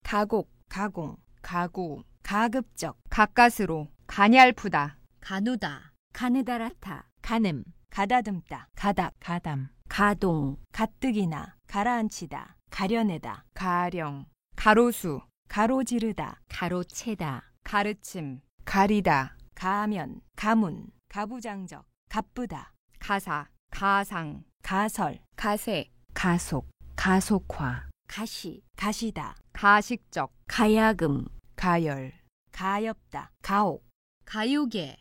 가곡, 가공, 가구, 가급적, 가까스로, 가냘프다, 가누다, 가느다랗다, 가늠, 가다듬다, 가닥, 가담, 가동, 가뜩이나, 가라앉히다, 가려내다, 가령, 가로수, 가로지르다, 가로채다, 가르침, 가리다, 가면, 가문, 가부장적, 가쁘다, 가사, 가상, 가설, 가세, 가속, 가속화, 가시, 가시다, 가식적, 가야금, 가열, 가엾다, 가옥, 가요계,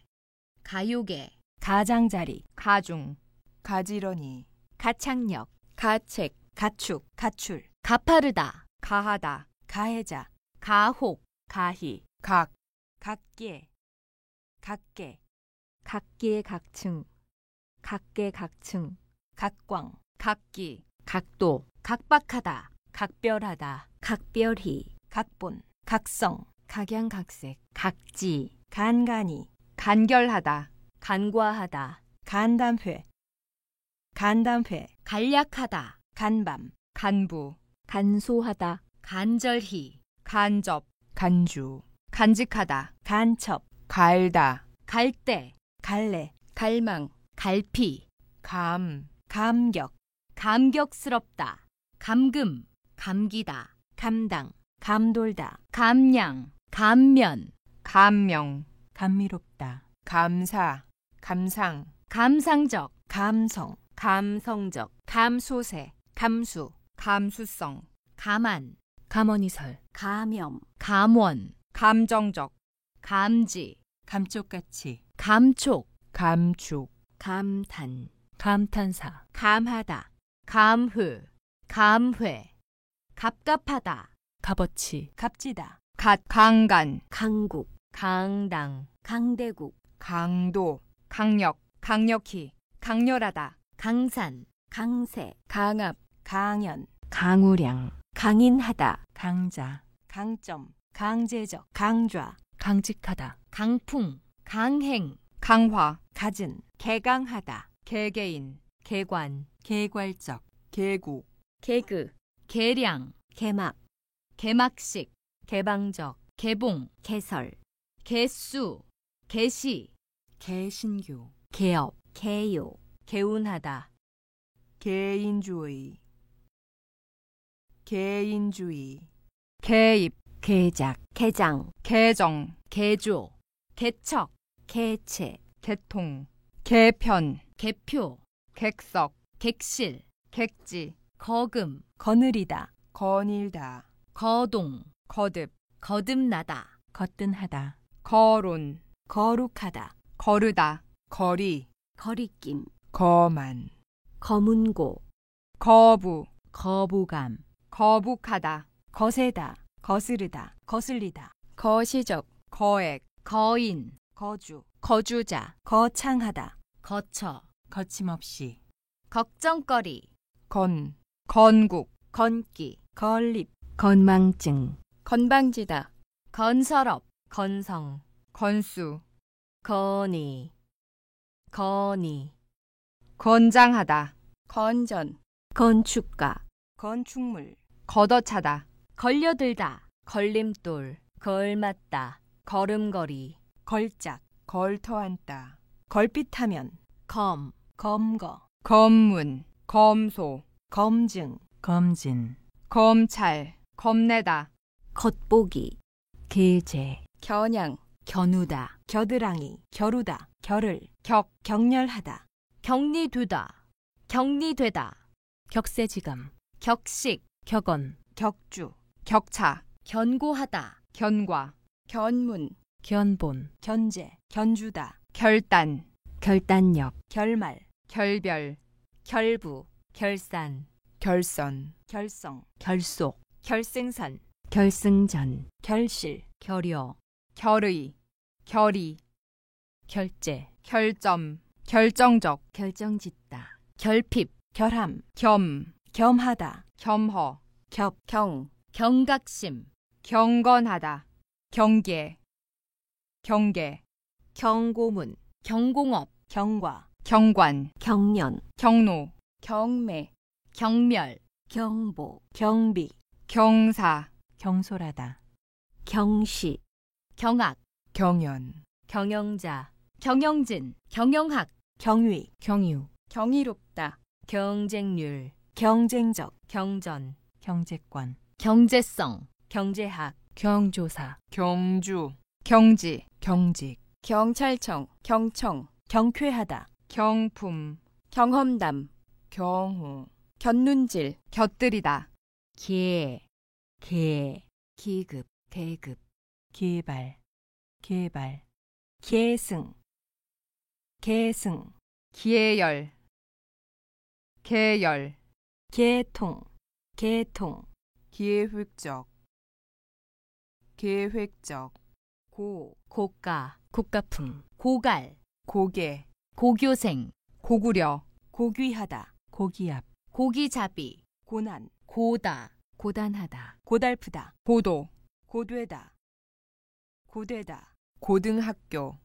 가요계, 가장자리, 가중, 가지런히, 가창력, 가책, 가축, 가출, 가파르다, 가하다, 가해자, 가혹, 가희, 각, 각계, 각계, 각계각층, 각계각층, 각광, 각기, 각도, 각박하다, 각별하다, 각별히, 각본, 각성, 각양각색, 각지, 간간히, 간결하다, 간과하다, 간담회, 간담회, 간략하다, 간밤, 간부, 간소하다, 간절히, 간접, 간주, 간직하다, 간첩, 갈다, 갈대, 갈래, 갈망, 갈피, 감, 감격, 감격스럽다, 감금, 감기다, 감당, 감돌다, 감량, 감면, 감명, 감미롭다, 감사, 감상, 감상적, 감성, 감성적, 감소세, 감수, 감수성, 감안, 감언이설, 감염, 감원, 감정적, 감지, 감쪽같이, 감촉, 감축, 감탄, 감탄사, 감하다, 감흐, 감회, 갑갑하다, 값어치, 값지다, 갓, 강간, 강국, 강당, 강대국, 강도, 강력, 강력히, 강렬하다, 강산, 강세, 강압, 강연, 강우량, 강인하다, 강자, 강점, 강제적, 강좌, 강직하다, 강풍, 강행, 강화, 가진, 개강하다, 개개인, 개관, 개괄적, 개구, 개그, 개량, 개막, 개막식, 개방적, 개봉, 개설, 개수, 개시, 개신교, 개업, 개요, 개운하다, 개인주의, 개인주의, 개입, 개작, 개장, 개정, 개조, 개척, 개체, 개통, 개편, 개표, 객석, 객실, 객지, 거금, 거느리다, 거닐다, 거동, 거듭, 거듭나다, 거뜬하다, 거론, 거룩하다, 거르다, 거리, 거리낌, 거만, 거문고, 거부, 거부감, 거북하다, 거세다, 거스르다, 거슬리다, 거시적, 거액, 거인, 거주, 거주자, 거창하다, 거처, 거침없이, 걱정거리, 건국, 건기, 건립, 건망증, 건방지다, 건설업, 건성, 건수, 건의, 건의, 건장하다, 건전, 건축가, 건축물, 걷어차다, 걸려들다, 걸림돌, 걸맞다, 걸음걸이, 걸작, 걸터앉다, 걸빛하면, 검, 검거, 검문, 검소, 검증, 검진, 검찰, 겁내다, 겉보기, 계제, 겨냥, 겨누다, 겨드랑이, 겨루다, 겨를, 격, 격렬하다, 격리두다, 격리되다, 격세지감, 격식, 격언, 격주, 격차, 견고하다, 견과, 견문, 견본, 견제, 견주다, 결단, 결단력, 결말, 결별, 결부, 결산, 결선, 결성, 결속, 결생산, 결승전, 결실, 결여, 결의, 결의, 결제, 결점, 결정적, 결정짓다, 결핍, 결함, 겸, 겸하다, 겸허, 겹, 경, 경각심, 경건하다, 경계, 경계, 경고문, 경공업, 경과, 경관, 경련, 경로, 경매, 경멸, 경보, 경비, 경사, 경솔하다. 경시. 경악, 경연, 경영자. 경영진, 경영학, 경위. 경유, 경이롭다. 경쟁률. 경쟁적. 경전. 경제권. 경제성, 경제학. 경조사, 경주, 경지, 경직, 경찰청. 경청. 경쾌하다. 경품, 경험담. 경호, 곁눈질. 곁들이다, 개, 기급. 계급. 개발. 계승. 계승. 기해열, 계열, 계통. 기획적, 고가. 국가품, 고갈, 고개, 고교생, 고구려, 고귀하다. 고기압. 고기잡이, 고난. 고다, 고단하다, 고달프다. 고도, 고되다. 고등학교,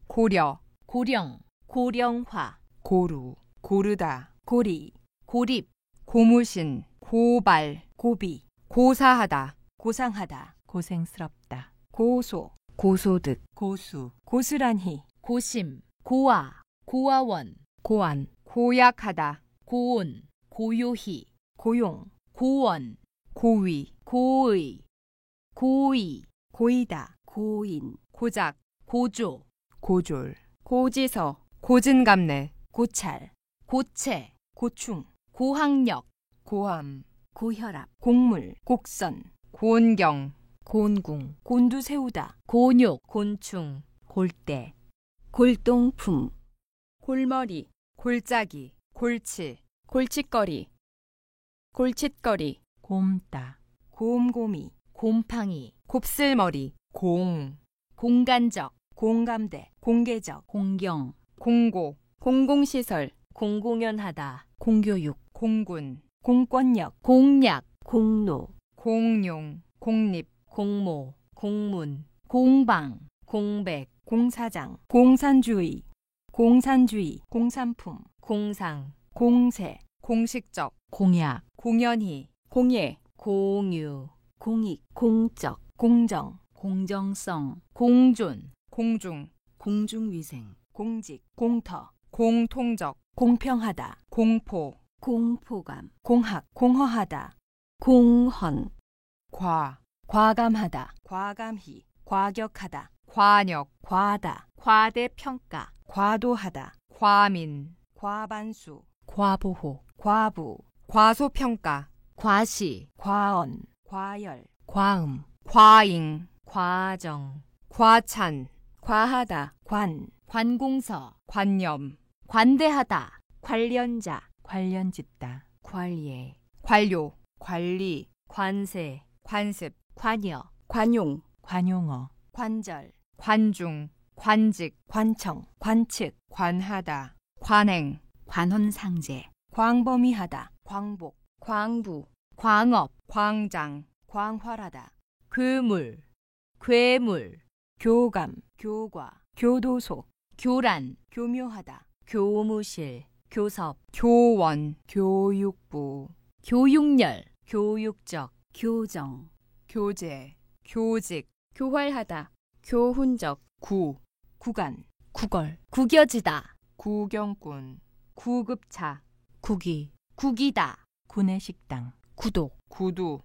고려, 고령, 고령화. 고루, 고르다, 고리. 고립, 고무신, 고발, 고비. 고사하다, 고상하다. 고생스럽다. 고소. 고소득, 고수. 고스란히. 고심, 고아, 고아원, 고안, 고약하다, 고온, 고요희, 고용. 고원, 고위, 고의, 고의, 고이다. 고인. 고작, 고조, 고졸, 고지서. 고진감래, 고찰. 고체, 고충. 고학력, 고함, 고혈압. 곡물. 곡선. 곤경, 곤궁, 곤두세우다. 곤욕, 곤충. 골대, 골동품. 골머리. 골짜기, 골치, 골칫거리. 골칫거리. 곰따, 곰곰이. 곰팡이, 곱슬머리, 공, 공간적, 공감대. 공개적. 공경, 공고, 공공시설. 공공연하다. 공교육, 공군, 공권력. 공약, 공로. 공용, 공립, 공모. 공문. 공방, 공백. 공사장. 공산주의. 공산품. 공상. 공세. 공식적, 공약, 공연히, 공예. 공유. 공익. 공적. 공정. 공정성, 공존, 공중, 공중위생. 공직. 공터. 공통적, 공평하다. 공포, 공포감. 공학. 공허하다. 공헌. 과, 과감하다. 과감히. 과격하다. 관역, 과다. 과대평가. 과도하다. 과민, 과반수. 과보호, 과부. 과소평가, 과시, 과언. 과열. 과음, 과잉, 과정. 과찬, 과하다. 관. 관공서, 관념, 관대하다, 관련자. 관련짓다. 관예. 관료, 관리, 관세. 관습, 관여. 관용. 관용어. 관절. 관중, 관직, 관청. 관측. 관하다, 관행, 관혼상제, 광범위하다. 광복. 광부. 광업, 광장, 광활하다. 괴물, 괴물, 교감. 교과. 교도소. 교란, 교묘하다. 교무실. 교섭. 교원, 교육부, 교육열, 교육적. 교정. 교재, 교직, 교활하다. 교훈적. 구, 구간. 구걸, 구겨지다, 구경꾼, 구급차, 구기, 구기다, 구내식당. 구독, 구두,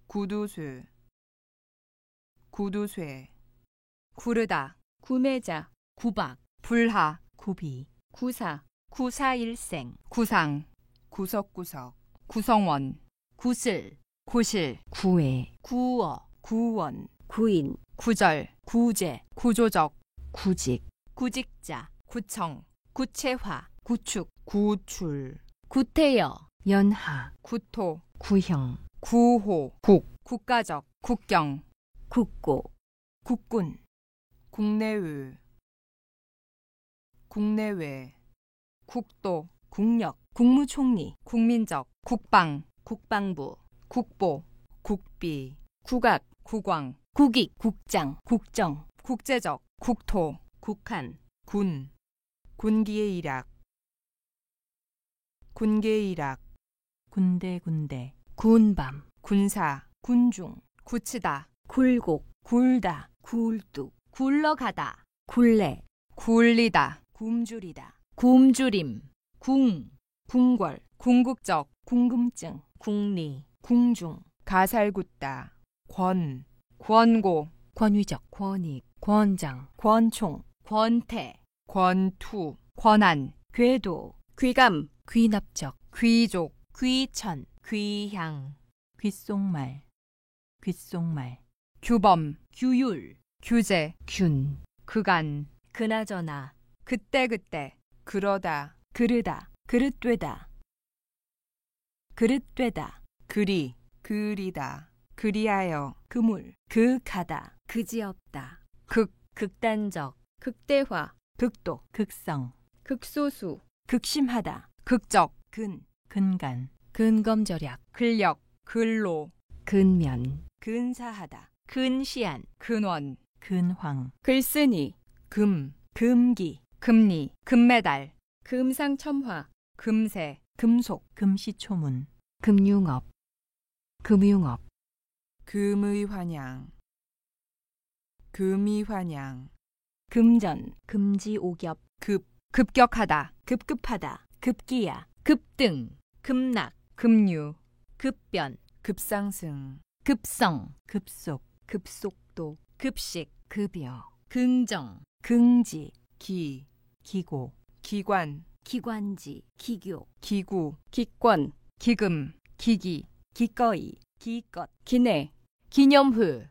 구두쇠, 구두쇠, 구르다, 구매자. 구박, 불하, 구비. 구사. 구사일생. 구상, 구석구석, 구성원, 구슬, 구실, 구애, 구어. 구원. 구인. 구절, 구제. 구조적, 구직, 구직자. 구청, 구체화. 구축. 구출, 구태여, 연하. 구토, 구형, 구호, 국, 국가적, 국경, 국고. 국군. 국내외, 국내외, 국도, 국력. 국무총리. 국민적, 국방, 국방부. 국보, 국비, 국악. 국왕, 국익, 국장. 국정. 국제적, 국토, 국한. 군, 군기의 일학, 군계의 일학, 군대. 군밤, 군사, 군중. 굳히다, 굴곡, 굴다, 굴뚝, 굴러가다, 굴레, 굴리다, 굶주리다, 굶주림, 궁, 궁궐, 궁극적, 궁금증, 궁리, 궁중, 가살궂다, 권, 권고, 권위적, 권익, 권장, 권총, 권태, 권투, 권한, 궤도, 귀감, 귀납적, 귀족, 귀천, 귀향, 귓속말, 귓속말, 규범, 규율, 규제, 균, 그간, 그나저나, 그때그때, 그러다, 그르다, 그릇되다, 그릇되다, 그리, 그리다, 그리하여, 그물, 극하다, 그지없다, 극, 극단적, 극대화, 극도, 극성, 극소수, 극심하다, 극적, 근, 근간, 근검절약, 근력, 근로, 근면, 근사하다, 근시안, 근원, 근황, 글쓴이, 금, 금기, 금리, 금메달, 금상첨화, 금세, 금속, 금시초문, 금융업, 금융업, 금의환양, 금이환양, 금전, 금지오겹, 급, 급격하다, 급급하다, 급기야, 급등, 급락, 급류, 급변, 급상승, 급성, 급속, 급속도, 급식, 급여, 긍정, 긍지, 기, 기고, 기관, 기관지, 기교, 기구, 기권, 기금, 기기, 기꺼이, 기껏, 기내, 기념후,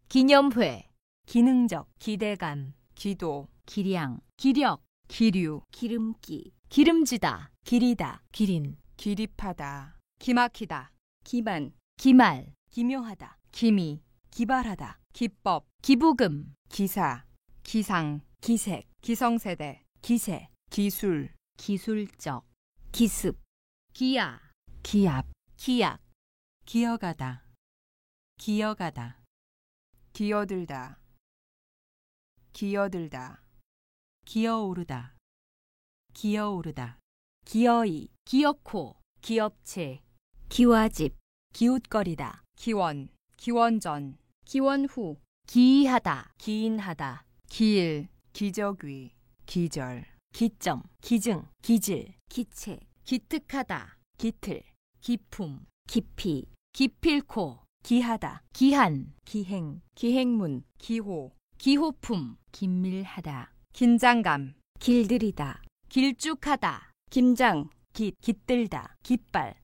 기념회, 기능적, 기대감, 기도, 기량, 기력, 기류, 기름기, 기름지다, 기리다, 기린, 기립하다, 기막히다, 기만, 기말, 기묘하다, 기미, 기발하다, 기법, 기부금, 기사, 기상, 기색, 기성세대, 기세, 기술, 기술적, 기습, 기야, 기압, 기약, 기어가다, 기어가다, 기어들다, 기어들다, 기어오르다, 기어오르다, 기어이, 기어코, 기업체, 기와집, 기웃거리다, 기원, 기원전, 기원후, 기이하다, 기인하다, 기일, 기저귀, 기절, 기점, 기증, 기질, 기체, 기특하다, 기틀, 기품, 기피, 기필코, 기하다, 기한, 기행, 기행문, 기호, 기호품, 긴밀하다, 긴장감, 길들이다, 길쭉하다, 김장, 깃들다, 깃발,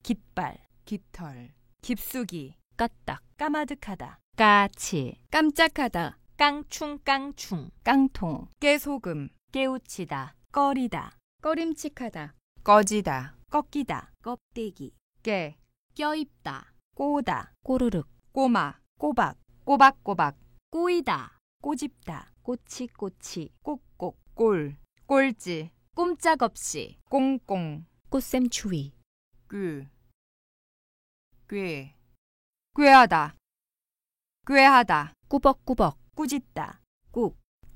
깃발, 깃털, 깁수기, 까딱, 까마득하다, 까치, 깜짝하다, 깡충깡충, 깡통, 깨소금, 깨우치다, 꺼리다, 꺼림칙하다, 꺼지다, 꺾이다, 껍데기, 깨, 껴입다, 꼬다, 꼬르륵, 꼬마, 꼬박, 꼬박꼬박, 꼬이다, 꼬집다, 꼬치꼬치, 꼭꼭, 꼴, 꼴찌, 꼼짝없이, 꽁꽁, 꽃샘추위, 꾀, 꾀, 꾀하다, 꾀하다, 꾸벅꾸벅, 꾸짖다,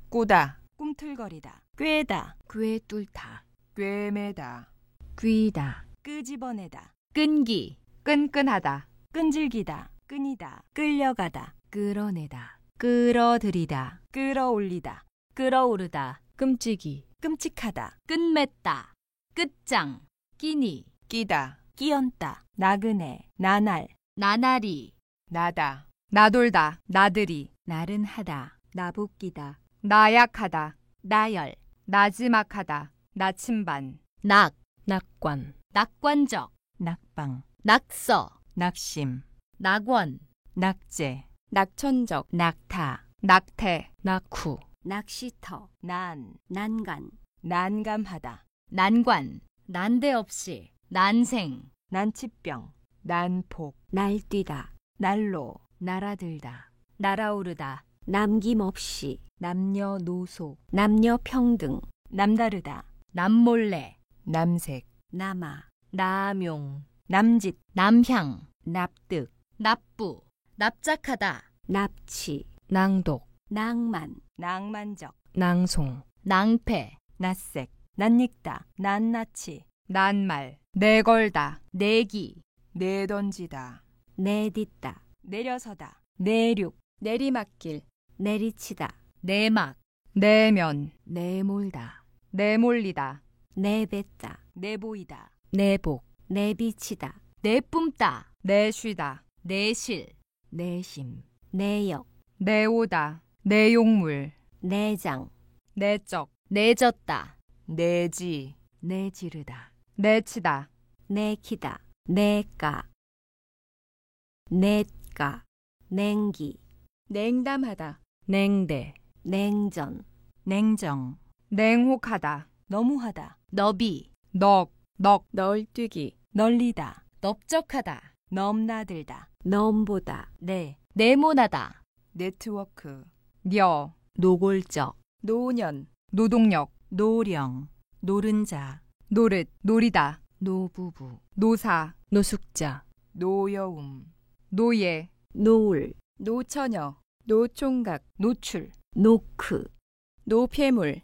꾸다, 꿈틀거리다, 꿰다, 꿰 뚫다, 꿰매다, 귀다, 끄집어내다, 끈기, 끈끈하다, 끈질기다, 끈이다, 끌려가다, 끌어내다, 끌어들이다, 끌어올리다, 끌어오르다, 끔찍이, 끔찍하다, 끝맺다, 끝장, 끼니, 끼다, 끼얹다, 나그네, 나날, 나날이, 나다, 나돌다, 나들이, 나른하다, 나붓기다, 나약하다, 나열, 나지막하다, 나침반, 낙, 낙관, 낙관적, 낙방, 낙서, 낙심, 낙원, 낙제, 낙천적, 낙타, 낙태, 낙후, 낚시터, 난, 난간, 난감하다, 난관, 난데없이, 난생, 난치병, 난폭, 날뛰다, 난로, 날아들다, 날아오르다, 남김없이, 남녀노소, 남녀평등, 남다르다, 남몰래, 남색, 남아, 남용, 남짓, 남향, 납득, 납부, 납작하다, 납치, 낭독, 낭만, 낭만적, 낭송, 낭패, 낯색, 낯익다, 낱낱이, 난말, 내걸다, 내기, 내던지다, 내딛다, 내려서다. 내륙. 내리막길, 내리치다, 내막. 내면, 내몰다. 내몰리다, 내뱉다, 내보이다. 내복. 내비치다, 내뿜다. 내쉬다, 내실. 내심. 내역, 내오다, 내용물, 내장, 내적, 내졌다. 내지, 내지르다. 내치다, 내키다, 내까, 넷가, 냉기, 냉담하다, 냉대. 냉전, 냉정. 냉혹하다, 너무하다. 너비. 넉, 널뛰기, 널리다. 넓적하다. 넘나들다. 넘보다, 네모나다. 네트워크, 녀, 노골적. 노년, 노동력, 노령. 노른자. 노릇, 노리다, 노부부. 노사, 노숙자. 노여움, 노예, 노을, 노처녀, 노총각, 노출. 노크, 노폐물,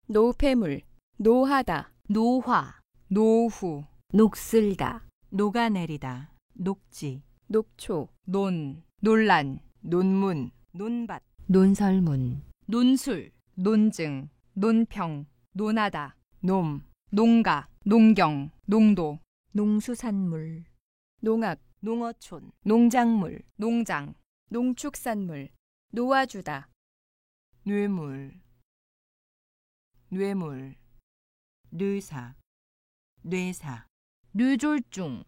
노폐물, 노하다, 노화. 노후, 녹슬다, 녹아내리다. 녹지. 녹초, 논, 논란, 논문, 논밭. 논설문, 논술. 논증, 논평, 논하다, 놈, 농가, 농경, 농도, 농수산물, 농악, 농어촌. 농작물. 농장, 농축산물, 놓아주다, 뇌물, 뇌물, 뇌사. 뇌사. 뇌졸중.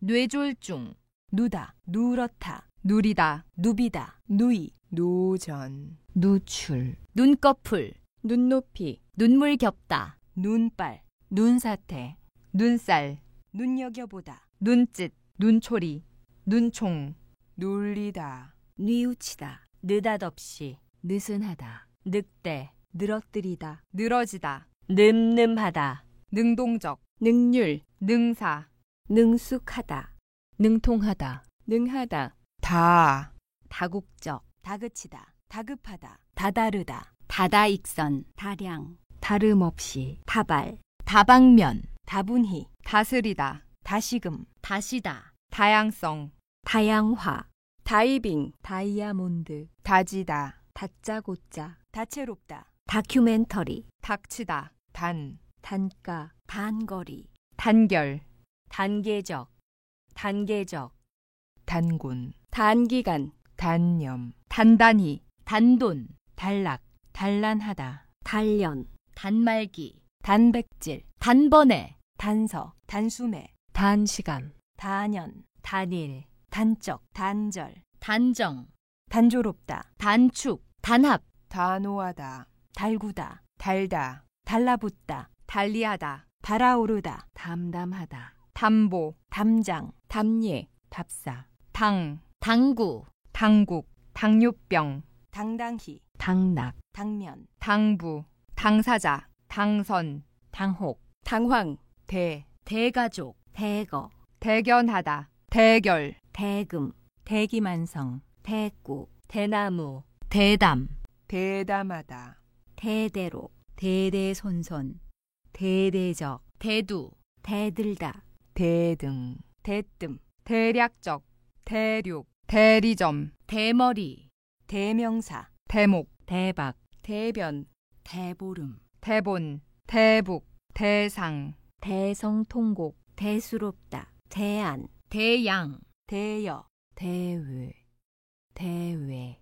뇌졸중. 누다. 누렇다. 누리다, 누비다. 누이. 노전, 누출. 눈꺼풀. 눈높이, 눈물 겹다. 눈발. 눈사태. 눈살, 눈여겨보다. 눈짓, 눈초리, 눈총, 놀리다. 뉘우치다, 느닷없이. 느슨하다. 늑대. 늘어뜨리다. 늘어지다, 늠름하다. 능동적, 능률, 능사, 능숙하다, 능통하다. 능하다, 다, 다국적. 다그치다. 다급하다. 다다르다. 다다익선, 다량, 다름없이. 다발, 다방면. 다분히. 다스리다, 다시금. 다시다. 다양성, 다양화, 다이빙, 다이아몬드. 다지다, 다짜고짜. 다채롭다. 다큐멘터리, 닥치다, 단, 단가. 단거리, 단결, 단계적. 단계적. 단군, 단기간, 단념, 단단히, 단돈. 단락. 단란하다. 단련, 단말기. 단백질. 단번에. 단서. 단숨에. 단시간, 단연. 단일. 단적. 단절. 단정. 단조롭다. 단축. 단합. 단호하다, 달구다. 달다, 달라붙다. 달리하다, 달아오르다. 담담하다. 담보, 담장. 담예, 답사. 당, 당구. 당국, 당뇨병, 당당히. 당락, 당면. 당부, 당사자, 당선, 당혹. 당황, 대, 대가족. 대거, 대견하다, 대결, 대금, 대기만성. 대구, 대나무. 대담. 대담하다, 대대로, 대대손손. 대대적. 대두. 대들다, 대등, 대뜸. 대략적, 대륙, 대리점, 대머리. 대명사. 대목, 대박. 대변, 대보름. 대본, 대북, 대상, 대성통곡, 대수롭다, 대안, 대양. 대여. 대외, 대외,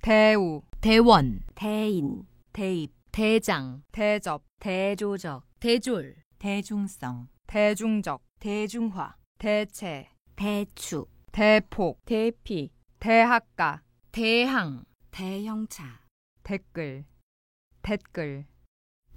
대우, 대원. 대인, 대입. 대장. 대접, 대조적. 대졸. 대중성. 대중적, 대중화. 대체, 대추, 대폭, 대피, 대학가, 대항. 대형차, 댓글, 댓글,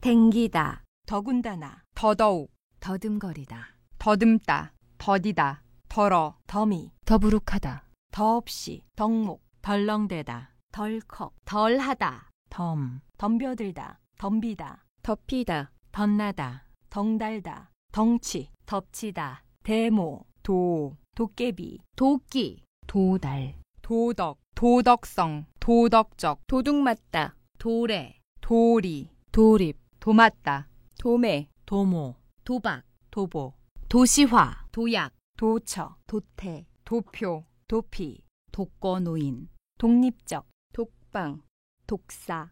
댕기다, 더군다나. 더더욱, 더듬거리다, 더듬다, 더디다, 덜어, 더미. 더부룩하다, 더없이. 덕목. 덜렁대다. 덜컥, 덜하다. 덤. 덤벼들다. 덤비다. 덮이다, 덧나다. 덩달다. 덩치. 덮치다. 대모. 도, 도깨비. 도끼. 도달, 도덕, 도덕성, 도덕적, 도둑맞다, 도래. 도리, 도립, 도맞다, 도매, 도모. 도박. 도보. 도시화. 도약. 도처. 도태. 도표, 도피, 독거노인, 독립적, 독방, 독사,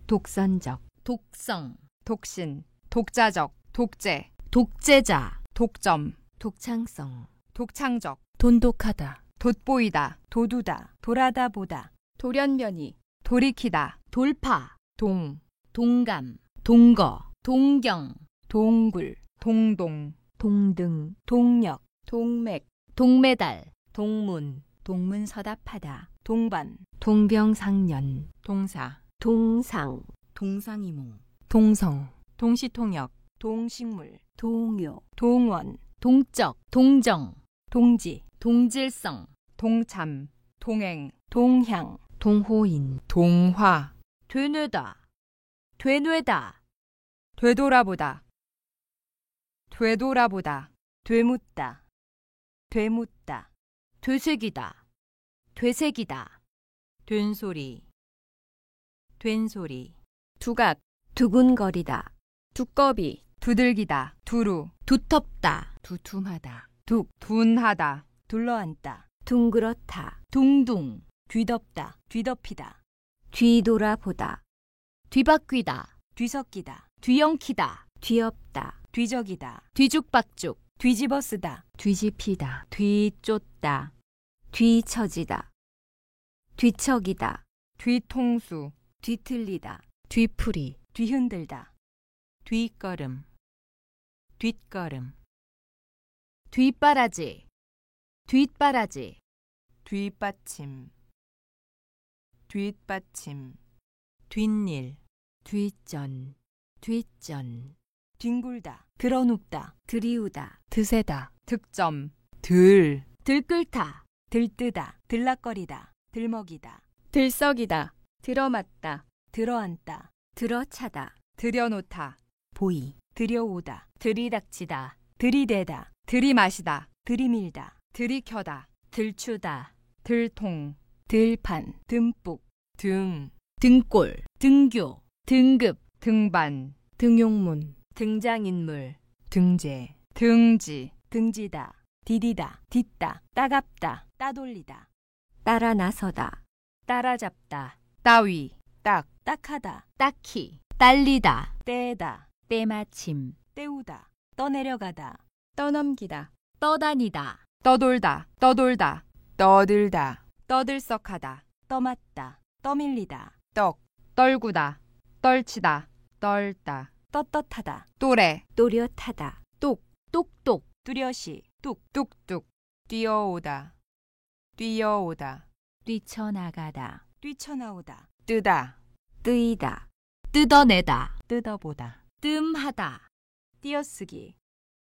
독선적, 독성, 독신, 독자적, 독재, 독재자, 독점, 독창성, 독창적, 돈독하다, 돋보이다, 도두다, 돌아다 보다, 돌연변이, 돌이키다, 돌파, 동, 동감, 동거, 동경, 동굴, 동동, 동등, 동력, 동맥, 동메달, 동문, 동문서답하다, 동반, 동병상련, 동사, 동상, 동상이몽, 동성, 동시통역, 동식물, 동요, 동원, 동적, 동정, 동지, 동질성, 동참, 동행, 동향, 동호인, 동화, 되뇌다, 되뇌다, 되돌아보다, 되돌아보다, 되묻다, 되묻다, 되새기다, 되새기다, 된소리, 된소리, 두각, 두근거리다, 두꺼비, 두들기다, 두루, 두텁다, 두툼하다, 둔하다, 둘러앉다, 둥그렇다, 둥둥, 뒤덮다, 뒤덮이다, 뒤돌아보다, 뒤바뀌다, 뒤섞이다, 뒤엉키다, 뒤엎다, 뒤적이다, 뒤죽박죽, 뒤집어쓰다, 뒤집히다, 뒤쫓다, 뒤처지다, 뒤척이다, 뒤통수, 뒤틀리다, 뒤풀이, 뒤흔들다, 뒷걸음, 뒷걸음, 뒷바라지, 뒷바라지, 뒷받침, 뒷받침, 뒷일, 뒷전, 뒷전, 뒹굴다, 드러눕다, 들이우다, 드세다, 득점, 들, 들끓다, 들뜨다, 들락거리다, 들먹이다, 들썩이다, 들어맞다, 들어앉다, 들어차다, 들여놓다, 보이, 들여오다, 들이닥치다, 들이대다, 들이마시다, 들이밀다, 들이켜다, 들추다, 들통, 들판, 듬뿍, 등, 등골, 등교, 등급, 등반, 등용문, 등장인물, 등재, 등지, 등지다, 디디다, 딛다, 따갑다, 따돌리다, 따라 나서다, 따라잡다, 따위, 딱, 딱하다, 딱히, 딸리다, 떼다, 때마침, 때우다, 떠내려가다, 떠넘기다, 떠다니다, 떠돌다, 떠돌다, 떠들다, 떠들썩하다, 떠맞다, 떠밀리다, 떡, 떨구다, 떨치다, 떨다, 떳떳하다, 또래, 또렷하다, 똑똑, 뚜렷이, 뚝, 뚝뚝, 뛰어오다, 뛰어오다, 뛰쳐나가다, 뛰쳐나오다, 뜨다, 뜨이다, 뜯어내다, 뜯어보다, 뜸하다, 띄어쓰기,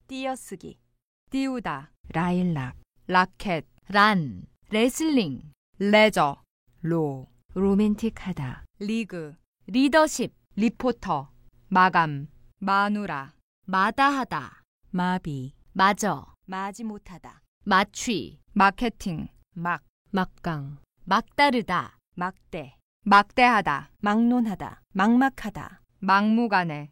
띄어쓰기, 띄우다, 라일락, 라켓, 란, 레슬링, 레저, 로, 로맨틱하다, 리그, 리더십, 리포터, 마감, 마누라, 마다하다, 마비, 마저, 마지못하다, 마취, 마케팅, 막, 막강, 막다르다, 막대, 막대하다, 막론하다, 막막하다, 막무가내,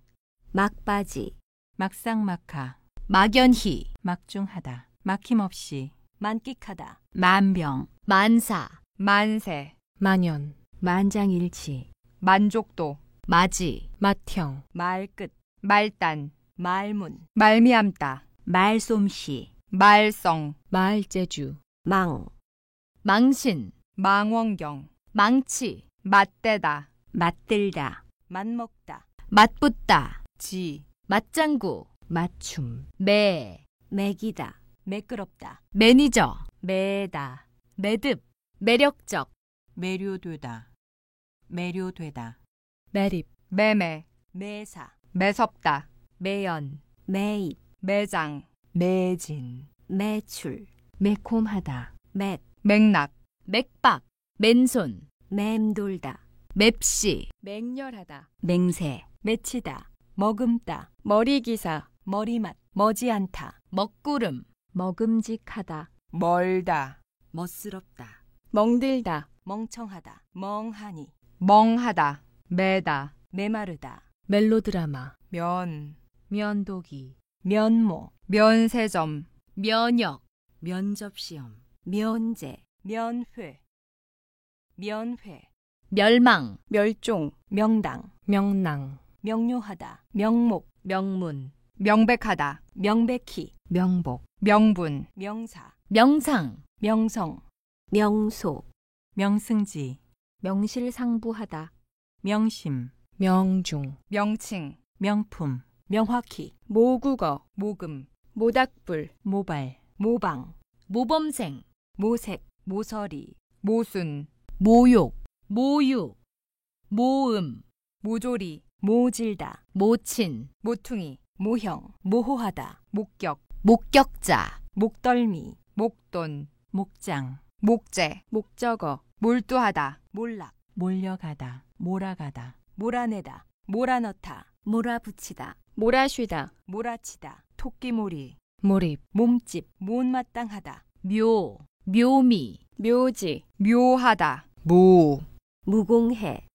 막바지, 막상막하, 막연히, 막중하다, 막힘없이, 만끽하다, 만병, 만사, 만세, 만연, 만장일치, 만족도, 마지, 맏형, 말끝, 말단, 말문, 말미암다, 말솜씨, 말썽, 마을제주, 망, 망신, 망원경, 망치, 맞대다, 맞들다, 맞먹다, 맞붙다, 지, 맞장구, 맞춤, 매, 매기다, 매끄럽다, 매니저, 매다, 매듭, 매력적, 매료되다, 매료되다, 매립, 매매, 매사, 매섭다, 매연, 매입, 매장, 매진, 매출, 매콤하다, 맷, 맥락, 맥박, 맨손, 맴돌다, 맵시, 맹렬하다, 맹세, 맺히다, 머금다, 머리기사, 머리맛, 머지않다, 먹구름, 먹음직하다, 멀다, 멋스럽다, 멍들다, 멍청하다, 멍하니, 멍하다, 매다, 메마르다, 멜로드라마, 면, 면도기, 면모, 면세점, 면역, 면접시험, 면제, 면회 면회 멸망, 멸종, 명당 명랑, 명료하다 명목 명문, 명백하다, 명백히 명복, 명분, 명사 명상, 명성 명소, 명승지, 명실상부하다, 명심, 명중, 명칭, 명품, 명확히 모국어, 모금, 모닥불, 모발, 모방 모범생, 모색 모서리 모순, 모욕, 모유, 모음, 모조리, 모질다 모친, 모퉁이, 모형 모호하다 목격, 목격자, 목덜미 목돈, 목장, 목재, 목적어 몰두하다, 몰락 몰려가다, 몰아가다, 몰아내다 몰아넣다 몰아붙이다, 몰아쉬다, 몰아치다 토끼몰이, 몰입, 몸집 못마땅하다 묘, 묘미, 묘지, 묘하다, 무, 무공해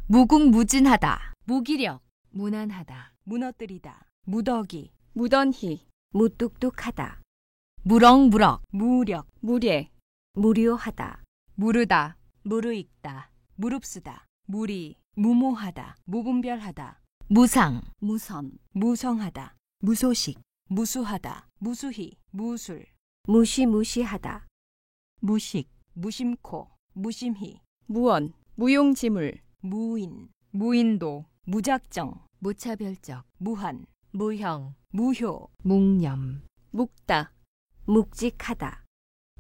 무궁무진하다, 무기력, 무난하다, 무너뜨리다 무더기 무던히, 무뚝뚝하다 무럭무럭, 무력 무례, 무료하다 무르다, 무르익다 무릅쓰다 무리, 무모하다 무분별하다 무상, 무선 무성하다 무소식, 무수하다 무수히 무술 무시무시하다, 무식, 무심코 무심히 무언, 무용지물, 무인 무인도, 무작정 무차별적, 무한 무형, 무효 묵념, 묵다, 묵직하다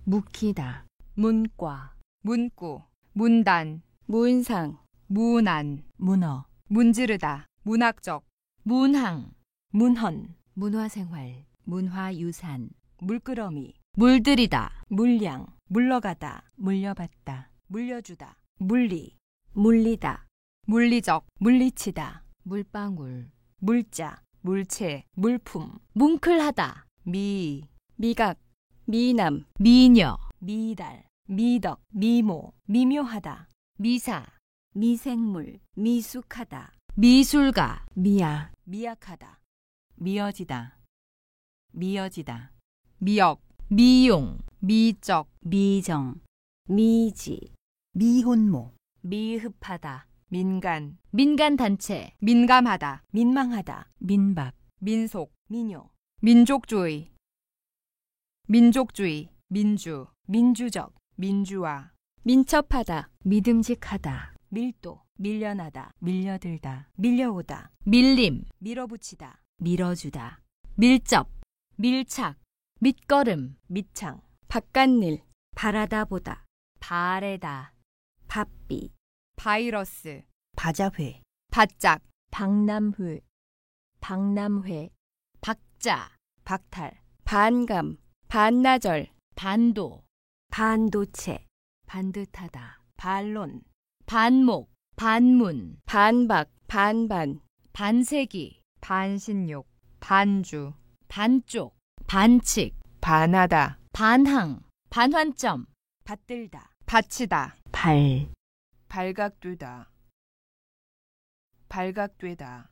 묵히다, 문과, 문구, 문단, 문상, 문안, 문어, 문지르다, 문학적, 문항, 문헌 문화생활, 문화유산, 물끄러미 물들이다, 물량 물러가다 물려받다, 물려주다 물리 물리다, 물리적, 물리치다 물방울, 물자 물체, 물품 뭉클하다, 미, 미각, 미남, 미녀, 미달 미덕 미모 미묘하다 미사, 미생물 미숙하다 미술가, 미야, 미약하다 미어지다, 미어지다, 미역, 미용, 미적, 미정 미지 미혼모, 미흡하다 민간, 민간단체, 민감하다, 민망하다 민박, 민속, 민요 민족주의, 민족주의, 민주, 민주적 민주화, 민첩하다, 믿음직하다, 밀도 밀려나다 밀려들다, 밀려오다 밀림, 밀어붙이다 밀어주다, 밀접, 밀착, 밑거름, 밑창 바깥일, 바라다보다 바래다, 바삐 바이러스, 바자회, 바짝, 박람회, 박람회, 박자, 박탈 반감, 반나절, 반도, 반도체 반듯하다, 반론 반목, 반문, 반박, 반반, 반세기, 반신욕, 반주, 반쪽, 반칙, 반하다, 반항, 반환점, 받들다 바치다, 발, 발각되다, 발각되다,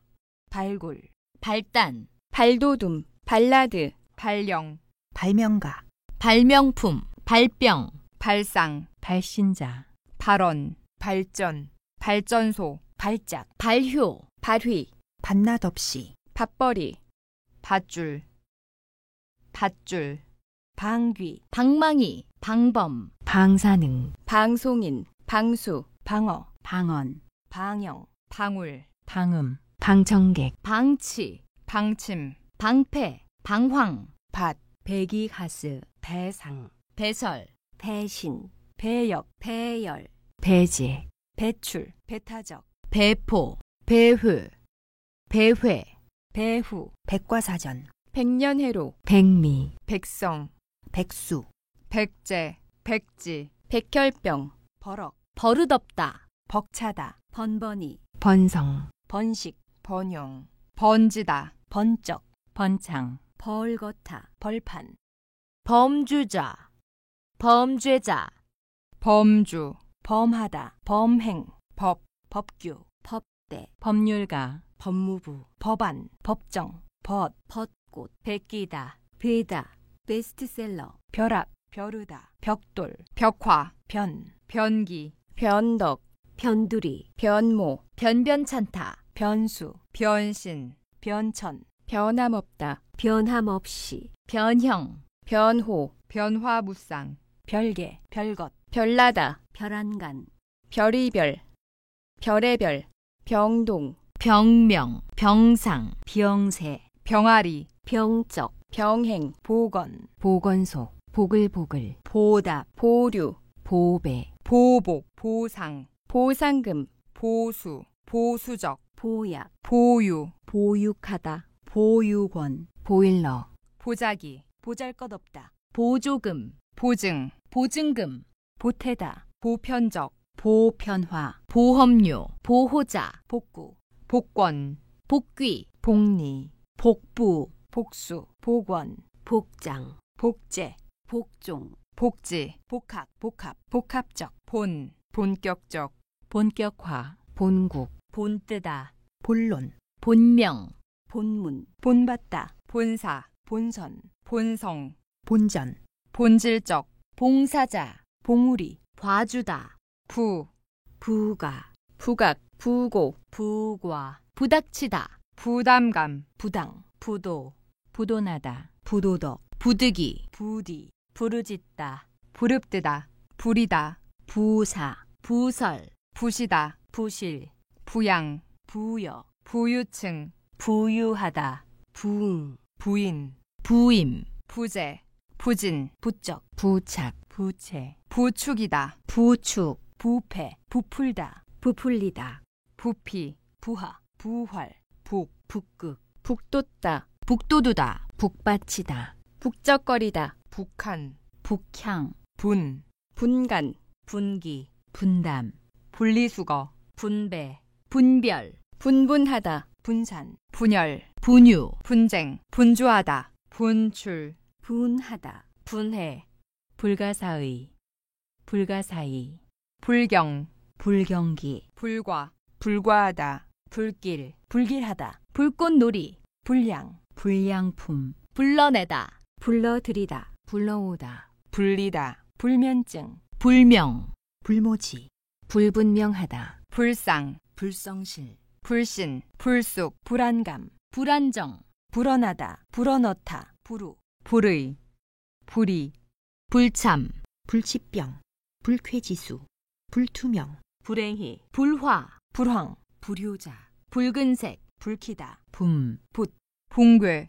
발굴 발단, 발도둠, 발라드, 발령, 발명가, 발명품, 발병, 발상, 발신자, 발언, 발전, 발전소, 발작 발효, 발휘, 반낫없이, 밭벌이, 밧줄, 밧줄, 방귀 방망이, 방범, 방사능, 방송인, 방수, 방어 방언, 방영 방울, 방음, 방청객, 방치, 방침, 방패, 방황, 밭, 배기가스, 배상 배설, 배신 배역 배열 배제, 배출 배타적 배포, 배회, 배회, 배후 백과사전, 백년해로, 백미, 백성, 백수, 백제, 백지, 백혈병, 버럭 버릇없다, 벅차다 번번이 번성, 번식 번영, 번지다, 번쩍 번창, 벌거타 벌판 범주자, 범죄자, 범주, 범하다 범행 법, 법규 법대 법률가, 법무부 법안 법정 벗 벚꽃 베끼다 베다 베스트셀러 벼락 벼르다, 벽돌, 벽화, 변, 변기, 변덕, 변두리, 변모, 변변찮다, 변수, 변신, 변천, 변함없다, 변함없이, 변형, 변호, 변화무쌍, 별개, 별것, 별나다, 별안간, 별이별, 별의별, 병동, 병명, 병상, 병세, 병아리, 병적, 병행, 보건, 보건소, 보글보글, 보답, 보류, 보배, 보복, 보상, 보상금, 보수, 보수적, 보약, 보유, 보육하다, 보육원, 보일러, 보자기, 보잘것없다, 보조금, 보증, 보증금, 보태다, 보편적, 보편화, 보험료, 보호자, 복구, 복권, 복귀, 복리, 복부, 복수, 복원, 복장, 복제, 복종, 복지, 복학, 복합, 복합적, 본, 본격적, 본격화, 본국, 본뜨다, 본론, 본명, 본문, 본받다, 본사, 본선, 본성, 본전, 본질적, 봉사자, 봉우리, 봐주다, 부, 부가, 부각, 부고, 부과, 부닥치다, 부담감, 부당, 부도, 부도나다, 부도덕, 부득이, 부디, 부르짖다, 부릅뜨다, 부리다, 부사, 부설, 부시다, 부실, 부양, 부여, 부유층, 부유하다, 부응, 부인, 부임, 부재, 부진, 부쩍, 부착, 부채, 부축이다, 부축, 부패, 부풀다, 부풀리다, 부피, 부하, 부활, 북, 북극, 북돋다, 북도두다, 북받치다, 북적거리다, 북한, 북향, 분, 분간, 분기, 분담, 분리수거, 분배, 분별, 분분하다, 분산, 분열, 분유, 분쟁, 분주하다, 분출, 분하다, 분해, 불가사의, 불가사의, 불경, 불경기, 불과, 불과하다, 불길, 불길하다, 불꽃놀이, 불량, 불량품, 불러내다, 불러들이다, 불러오다, 불리다, 불면증, 불명, 불모지, 불분명하다, 불상, 불성실, 불신, 불쑥, 불안감, 불안정, 불어나다, 불어넣다, 불우, 불의, 불이, 불참, 불치병, 불쾌지수, 불투명, 불행히, 불화, 불황, 불효자, 붉은색, 불키다, 붐, 붕괴,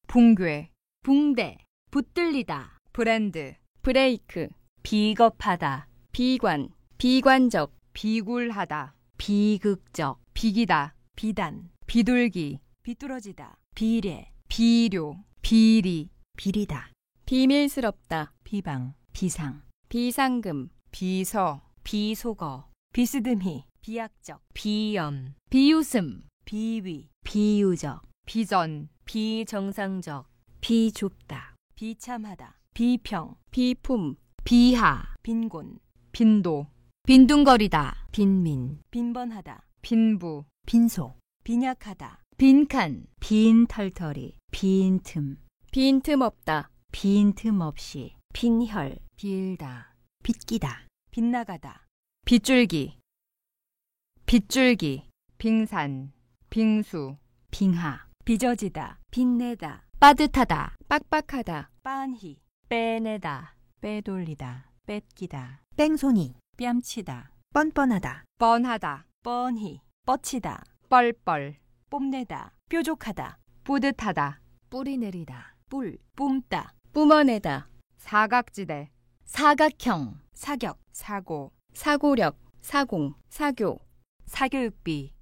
붕괴, 붕대, 붙들리다, 브랜드, 브레이크, 비겁하다, 비관, 비관적, 비굴하다, 비극적, 비기다, 비단, 비둘기, 비뚤어지다, 비례, 비료, 비리, 비리다, 비밀스럽다, 비방, 비상, 비상금, 비서, 비속어, 비스듬히, 비약적, 비염, 비웃음, 비위, 비유적, 비전, 비정상적, 비좁다, 비참하다, 비평, 비품, 비하, 빈곤, 빈도, 빈둥거리다, 빈민, 빈번하다, 빈부, 빈소, 빈약하다, 빈칸, 빈털터리, 빈틈, 빈틈없다, 빈틈없이, 빈혈, 빌다, 빗기다, 빗나가다, 빗줄기, 빗줄기, 빙산, 빙수, 빙하, 빚어지다, 빚내다, 빠듯하다, 빡빡하다, 빤히, 빼내다, 빼돌리다, 뺏기다, 뺑소니, 뺨치다, 뻔뻔하다, 뻔하다, 뻔히, 뻗치다, 뻘뻘, 뽐내다, 뾰족하다, 뿌듯하다, 뿌리내리다, 뿔, 뿜다, 뿜어내다, 사각지대, 사각형, 사격, 사고, 사고력, 사공, 사교, 사교육비,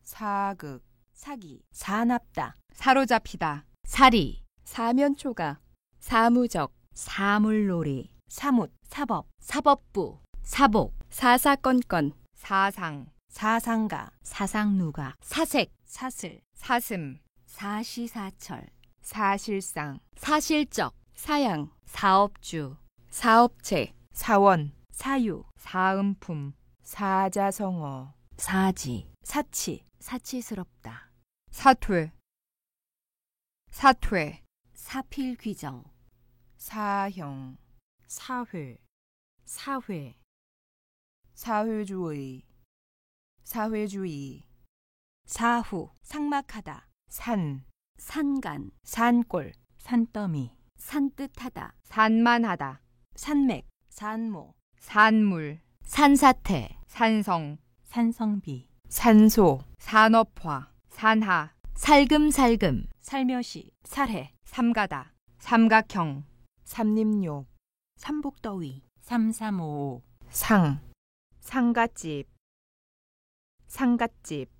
사극, 사기, 사납다, 사로잡히다, 사리, 사면초가, 사무적, 사물놀이, 사뭇, 사법, 사법부, 사복, 사사건건, 사상, 사상가, 사상누가, 사색, 사슬, 사슴, 사시사철, 사실상, 사실적, 사양, 사업주, 사업체, 사원, 사유, 사은품, 사자성어, 사지, 사치, 사치스럽다, 사퇴, 사퇴, 사필귀정, 사형, 사회, 사회, 사회주의, 사회주의, 사후, 삭막하다, 산, 산간, 산골, 산더미, 산뜻하다, 산만하다, 산맥, 산모, 산물, 산사태, 산성, 산성비, 산소, 산업화, 산하, 살금살금, 살며시, 살해, 삼가다, 삼각형, 삼림욕, 삼복더위, 삼삼오오, 상, 상갓집, 상갓집,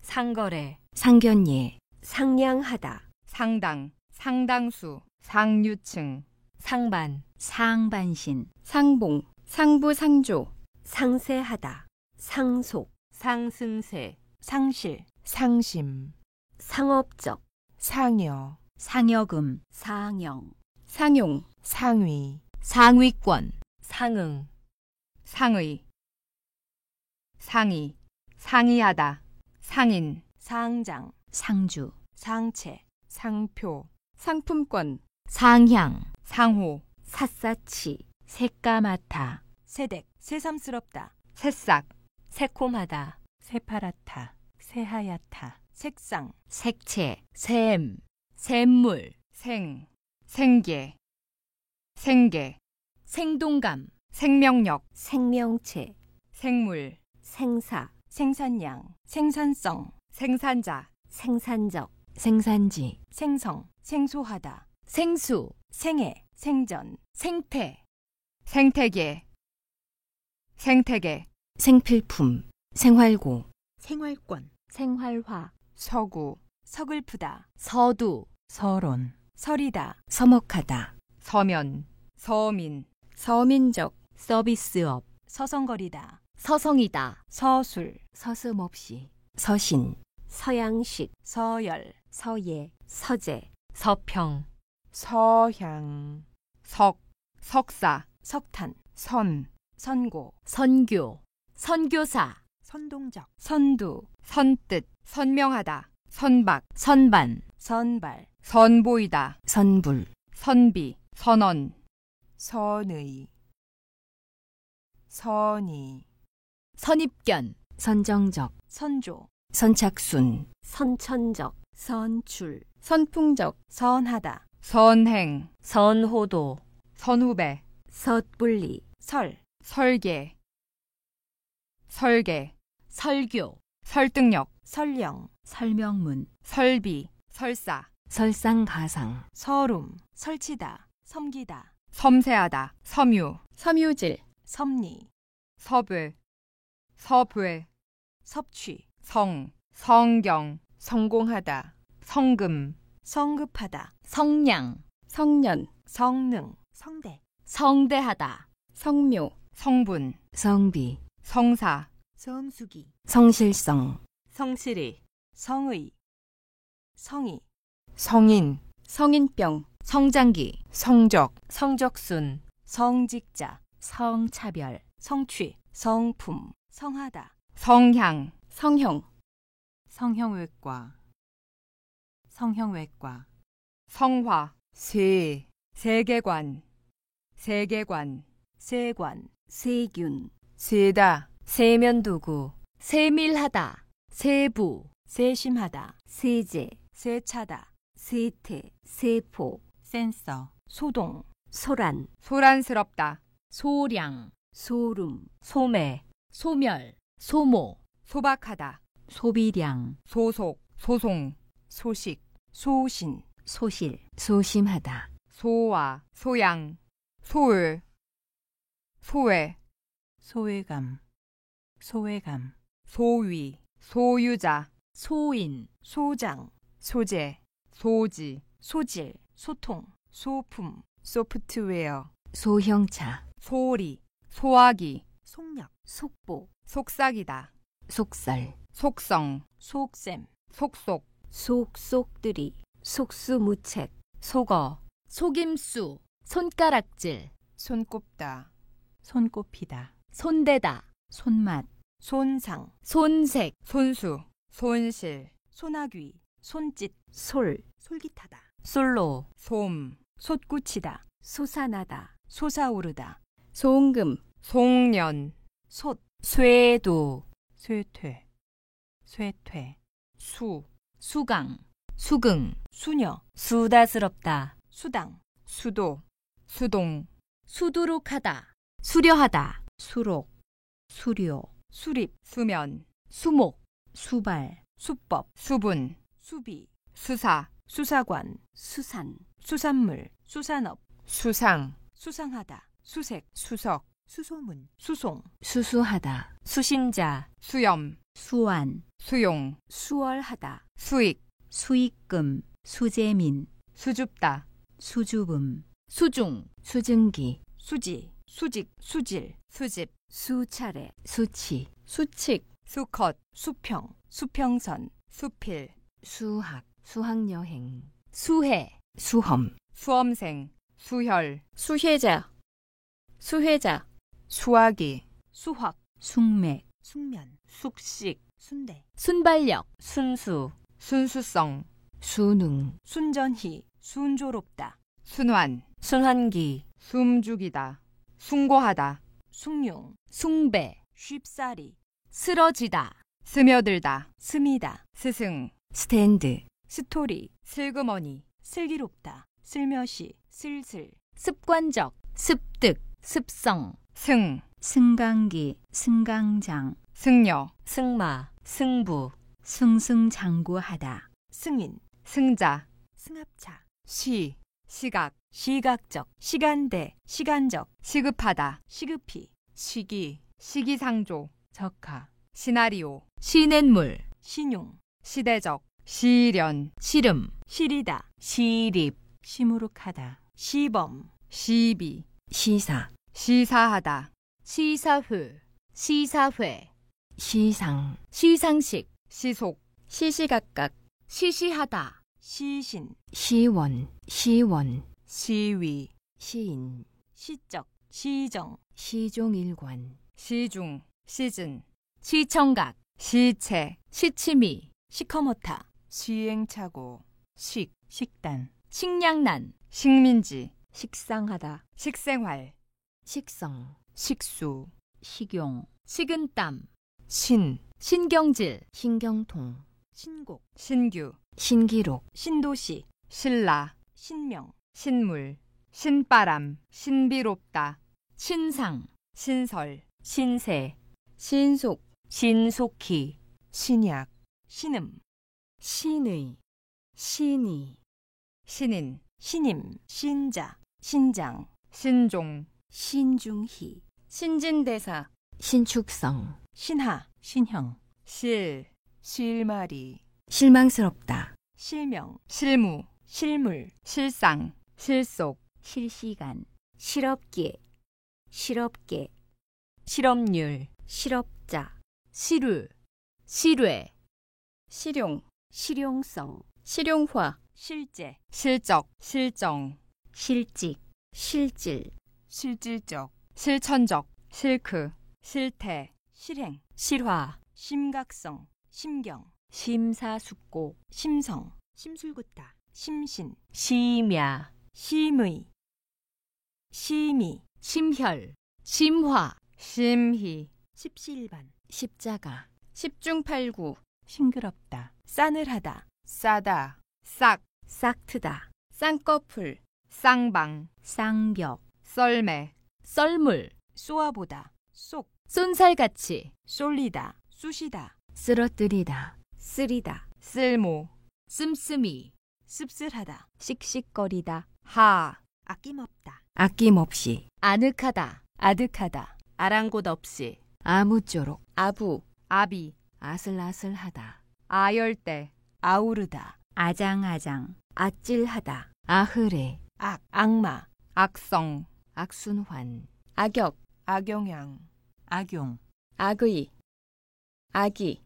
상거래, 상견례, 상냥하다, 상당, 상당수, 상류층, 상반, 상반신, 상봉, 상부상조, 상세하다, 상속, 상승세, 상실, 상심, 상업적, 상여, 상여금, 상영, 상용, 상위, 상위권, 상응, 상의, 상의, 상의하다, 상인, 상장, 상주, 상체, 상표, 상품권, 상향, 상호, 샅샅이, 새까맣다, 새댁, 새삼스럽다, 새싹, 새콤하다, 새파랗다, 새하얗다, 색상, 색채, 샘, 샘물, 생, 생계, 생계, 생동감, 생명력, 생명체, 생물, 생사, 생산량, 생산성, 생산자, 생산적, 생산지, 생성, 생소하다, 생수, 생애, 생전, 생태, 생태계, 생태계, 생필품, 생활고, 생활권, 생활화, 서구, 서글프다, 서두, 서론, 서리다, 서먹하다, 서면, 서민, 서민적, 서비스업, 서성거리다, 서성이다, 서술, 서슴없이, 서신, 서양식, 서열, 서예, 서재, 서평, 서향, 석, 석사, 석탄, 선, 선고, 선교, 선교사, 선동적, 선두, 선뜻, 선명하다, 선박, 선반, 선발, 선보이다, 선불, 선비, 선언, 선의, 선의, 선입견, 선정적, 선조, 선착순, 선천적, 선출, 선풍적, 선하다, 선행, 선호도, 선후배, 섣불리, 설, 설계, 설계, 설교, 설득력, 설령, 설명문, 설비, 설사, 설상가상, 설움, 설치다, 섬기다, 섬세하다, 섬유, 섬유질, 섭리, 섭외, 섭외, 섭취, 성, 성경, 성공하다, 성금, 성급하다, 성량, 성년, 성능, 성대, 성대하다, 성묘, 성분, 성비, 성사, 성수기, 성실성, 성실히, 성의, 성의, 성인, 성인병, 성장기, 성적, 성적순, 성직자, 성차별, 성취, 성품, 성하다, 성향, 성형, 성형외과, 성형외과, 성화, 세, 세계관, 세계관, 세관, 세균, 세다, 세면도구, 세밀하다, 세부, 세심하다, 세제, 세차다, 세태, 세포, 센서, 소동, 소란, 소란스럽다, 소량, 소름, 소매, 소멸, 소모, 소박하다, 소비량, 소속, 소송, 소식, 소신, 소실, 소심하다, 소와, 소양, 소을, 소외, 소외감, 소외감, 소위, 소유자, 소인, 소장, 소재, 소지, 소질, 소통, 소품, 소프트웨어, 소형차, 소리, 소화기, 속력, 속보, 속삭이다, 속살, 속성, 속셈, 속속, 속속들이, 속수무책, 속어, 속임수, 손가락질, 손꼽다, 손꼽히다, 손대다, 손맛, 손상, 손색, 손수, 손실, 소나귀, 손짓, 솔, 솔깃하다, 솔로, 솜, 솟구치다, 솟아나다, 솟아오르다. 소음금, 송년, 솥, 쇠도, 쇠퇴, 쇠퇴, 수, 수강, 수긍, 수녀, 수다스럽다, 수당, 수도, 수동, 수두룩하다, 수려하다, 수록, 수료, 수립, 수면, 수목, 수발, 수법, 수분, 수비, 수사, 수사관, 수산, 수산물, 수산업, 수상, 수상하다, 수색, 수석, 수소문, 수송, 수수하다, 수신자, 수염, 수완, 수용, 수월하다, 수익, 수익금, 수재민, 수줍다, 수주금, 수중, 수증기, 수지, 수직, 수질, 수집, 수차례, 수치, 수칙, 수컷, 수평, 수평선, 수필, 수학, 수학여행, 수해, 수험, 수험생, 수혈, 수혜자, 수혜자, 수화기, 수확, 숙맥, 숙면, 숙식, 순대, 순발력, 순수, 순수성, 수능, 순전히, 순조롭다, 순환, 순환기, 숨죽이다, 숭고하다, 숭늉, 숭배, 쉽사리, 쓰러지다, 스며들다, 스미다, 스승, 스탠드, 스토리, 슬그머니, 슬기롭다, 슬며시, 슬슬, 습관적, 습득, 습성, 승, 승강기, 승강장, 승려, 승마, 승부, 승승장구하다, 승인, 승자, 승합차, 시, 시각, 시각적, 시간대, 시간적, 시급하다, 시급히, 시기, 시기상조, 적하, 시나리오, 시냇물, 신용, 시대적, 시련, 시름, 시리다, 시립, 시무룩하다, 시범, 시비, 시사, 시사하다, 시사회, 시사회, 시상, 시상식, 시속, 시시각각, 시시하다, 시신, 시원, 시원, 시위, 시인, 시적, 시정, 시종일관, 시중, 시즌, 시청각, 시체, 시치미, 시커멓다, 시행착오, 식, 식단, 식량난, 식민지, 식상하다, 식생활, 식성, 식수, 식용, 식은땀, 신, 신경질, 신경통, 신곡, 신규, 신기록, 신도시, 신라, 신명, 신물, 신바람, 신비롭다, 신상, 신설, 신세, 신속, 신속히, 신약, 신음, 신의, 신이, 신인, 신임, 신자, 신장, 신종, 신중희, 신진대사, 신축성, 신하, 신형, 실, 실마리, 실망스럽다, 실명, 실무, 실물, 실상, 실속, 실시간, 실업계, 실업계, 실업률, 실업자, 실루, 실외, 실용, 실용성, 실용화, 실제, 실적, 실정, 실직, 실질, 실질적, 실천적, 실크, 실태, 실행, 실화, 심각성, 심경, 심사숙고, 심성, 심술궂다, 심신, 심야, 심의, 심의, 심혈, 심화, 심희, 십시일반, 십자가, 십중팔구, 싱그럽다, 싸늘하다, 싸다, 싹, 싹트다, 쌍꺼풀, 쌍방, 쌍벽, 썰매, 썰물, 쏘아보다, 쏙, 쏜살같이, 쏠리다, 쑤시다, 쓰러뜨리다, 쓰리다, 쓸모, 씀씀이, 씁쓸하다, 씩씩거리다, 하, 아낌없다, 아낌없이, 아늑하다, 아득하다, 아랑곳 없이, 아무쪼록, 아부, 아비, 아슬아슬하다, 아열대, 아우르다, 아장아장, 아찔하다, 아흐레, 악, 악마, 악성, 악순환, 악역, 악영향, 악용, 악의, 악이,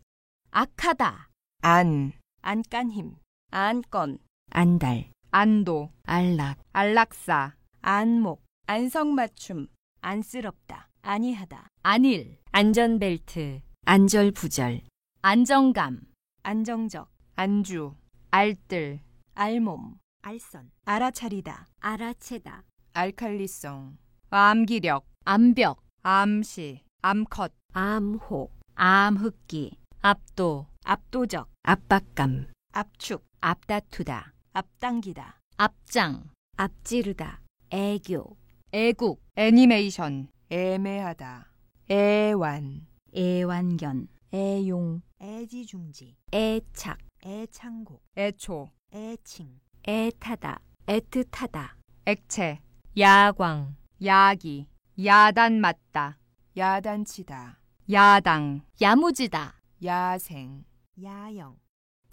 악하다, 안, 안간힘, 안건, 안달, 안도, 안락, 안락사, 안목, 안성맞춤, 안쓰럽다, 안이하다, 안일, 안전벨트, 안절부절, 안정감, 안정적, 안주, 알뜰, 알몸, 알선, 알아차리다, 알아채다, 알칼리성, 암기력, 암벽, 암시, 암컷, 암호, 암흑기, 압도, 압도적, 압박감, 압축, 앞다투다, 앞당기다, 앞장, 앞지르다, 애교, 애국, 애니메이션, 애매하다, 애완, 애완견, 애용, 애지중지, 애착, 애창곡, 애초, 애칭, 애타다, 애틋하다, 액체, 야광, 야기, 야단 맞다, 야단치다, 야당, 야무지다, 야생, 야영,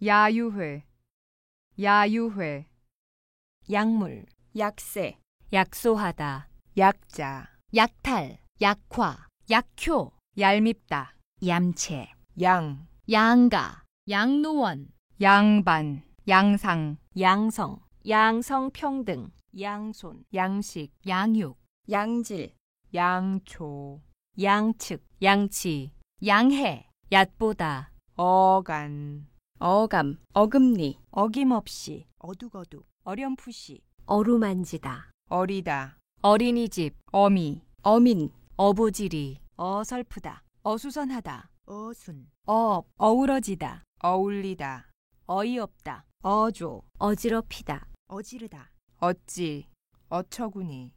야유회, 야유회, 약물, 약세, 약소하다, 약자, 약탈, 약화, 약효, 얄밉다, 얌체, 양, 양가, 양로원, 양반, 양상, 양성, 양성평등, 양손, 양식, 양육, 양질, 양초, 양측, 양치, 양해, 얕보다, 어간, 어감, 어금니, 어김없이, 어둑어둑, 어렴풋이, 어루만지다, 어리다, 어린이집, 어미, 어민, 어부지리, 어설프다, 어수선하다, 어순, 어업, 어우러지다, 어울리다, 어이없다, 어조, 어지럽히다, 어지르다, 어찌, 어처구니,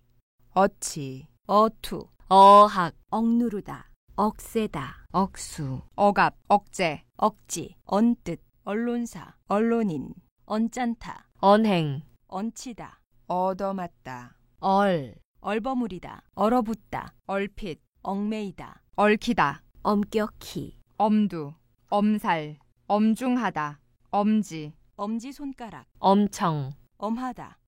어치, 어투, 어학, 억누르다, 억세다, 억수, 억압, 억제, 억지, 언뜻, 언론사, 언론인, 언짢다, 언행, 얹히다, 얻어맞다, 얼, 얼버무리다, 얼어붙다, 얼핏, 얽매이다, 얽히다, 엄격히, 엄두, 엄살, 엄중하다, 엄지, 엄지손가락, 엄청, 엄하다,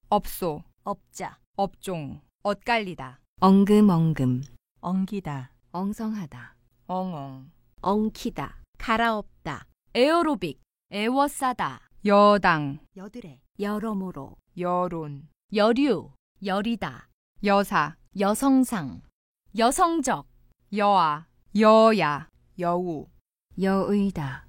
업소, 업자, 업종, 엇갈리다, 엉금엉금, 엉기다, 엉성하다, 엉엉, 엉키다, 갈아엎다, 에어로빅, 애워싸다, 여당, 여드레, 여러모로, 여론, 여류, 여리다, 여사, 여성상, 여성적, 여아, 여야, 여우, 여의다,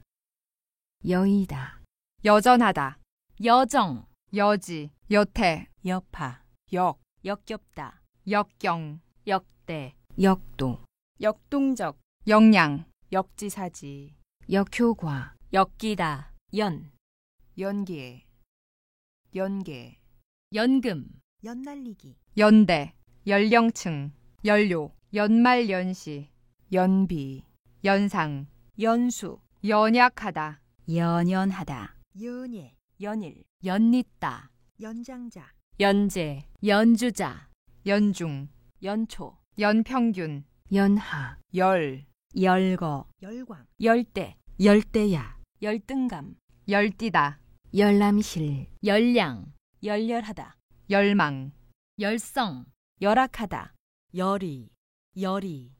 여의다, 여전하다, 여정, 여지, 여태, 여파, 역, 역겹다, 역경, 역대, 역도, 역동적, 역량, 역지사지, 역효과, 엮이다, 연, 연계, 연계, 연금, 연날리기, 연대, 연령층, 연료, 연말연시, 연비, 연상, 연수, 연약하다, 연연하다, 연예, 연일, 연잇다, 연장자, 연재, 연주자, 연중, 연초, 연평균, 연하, 열, 열거, 열광, 열대, 열대야, 열등감, 열띠다, 열람실, 열량, 열렬하다, 열망, 열성, 열악하다, 열이, 열이,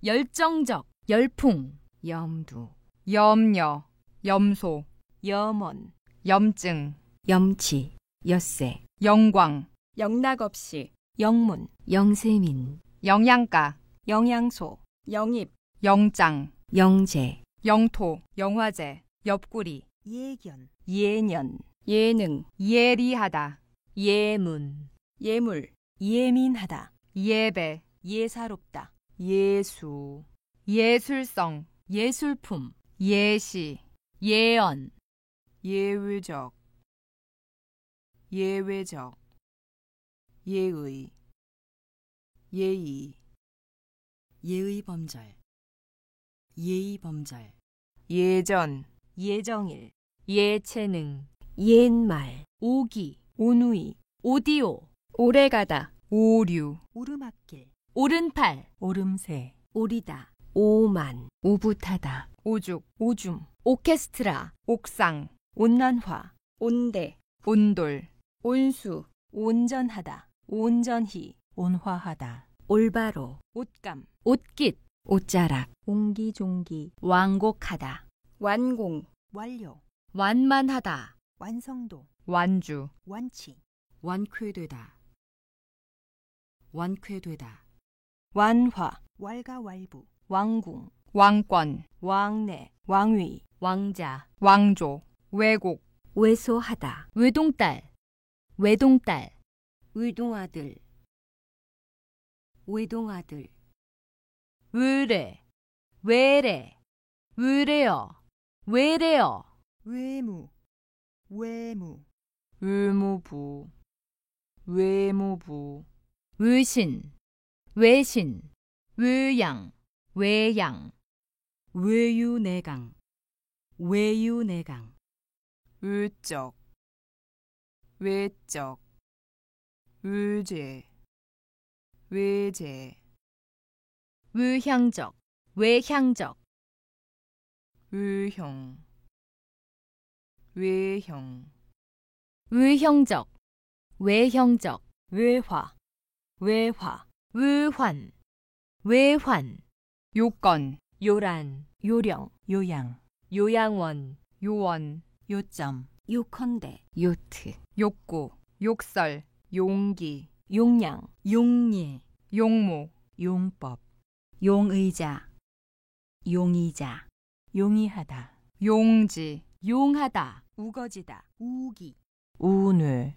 열정적, 열풍, 염두, 염려, 염소, 염원, 염증, 염치, 엿새, 영광, 영락없이, 영문, 영세민, 영양가, 영양소, 영입, 영장, 영재, 영토, 영화제, 옆구리, 예견, 예년, 예능, 예리하다, 예문, 예물, 예민하다, 예배, 예사롭다, 예수, 예술성, 예술품, 예시, 예언, 예외적, 예외적, 예의, 예의, 예의범절, 예의범절, 예전, 예정일, 예체능, 옛말, 오기, 오누이, 오디오, 오래가다, 오류, 오르막길, 오른팔, 오름새, 오리다, 오만, 오붓하다, 오죽, 오줌, 오케스트라, 옥상, 온난화, 온대, 온돌, 온수, 온전하다, 온전히, 온화하다, 올바로, 옷감, 옷깃, 옷자락, 옹기종기, 완곡하다, 완공, 완료, 완만하다, 완성도, 완주, 완치, 완쾌되다, 완쾌되다, 완화, 왈가왈부, 왕궁, 왕권, 왕래, 왕위, 왕자, 왕조, 왜곡, 왜소하다, 외동딸, 외동딸, 의동아들 외동아들 의뢰, 외래, 의뢰여, 외래여. 외무, 외무, 의무부, 외무부. 의신, 외신, 외양, 외양. 외유내강 외유내강 의적, 외적. 의제, 외제. 외향적, 외향적. 외형, 외형. 외형적, 외형적. 외화 외화 외환, 외환. 요건, 요란 요령 요양, 요양원 요원. 요점, 요컨대 요트 욕구, 욕설, 용기. 용량 용예 용모, 용법, 용의자 용의자 용이하다, 용지. 용하다 우거지다 우기, 우뇌,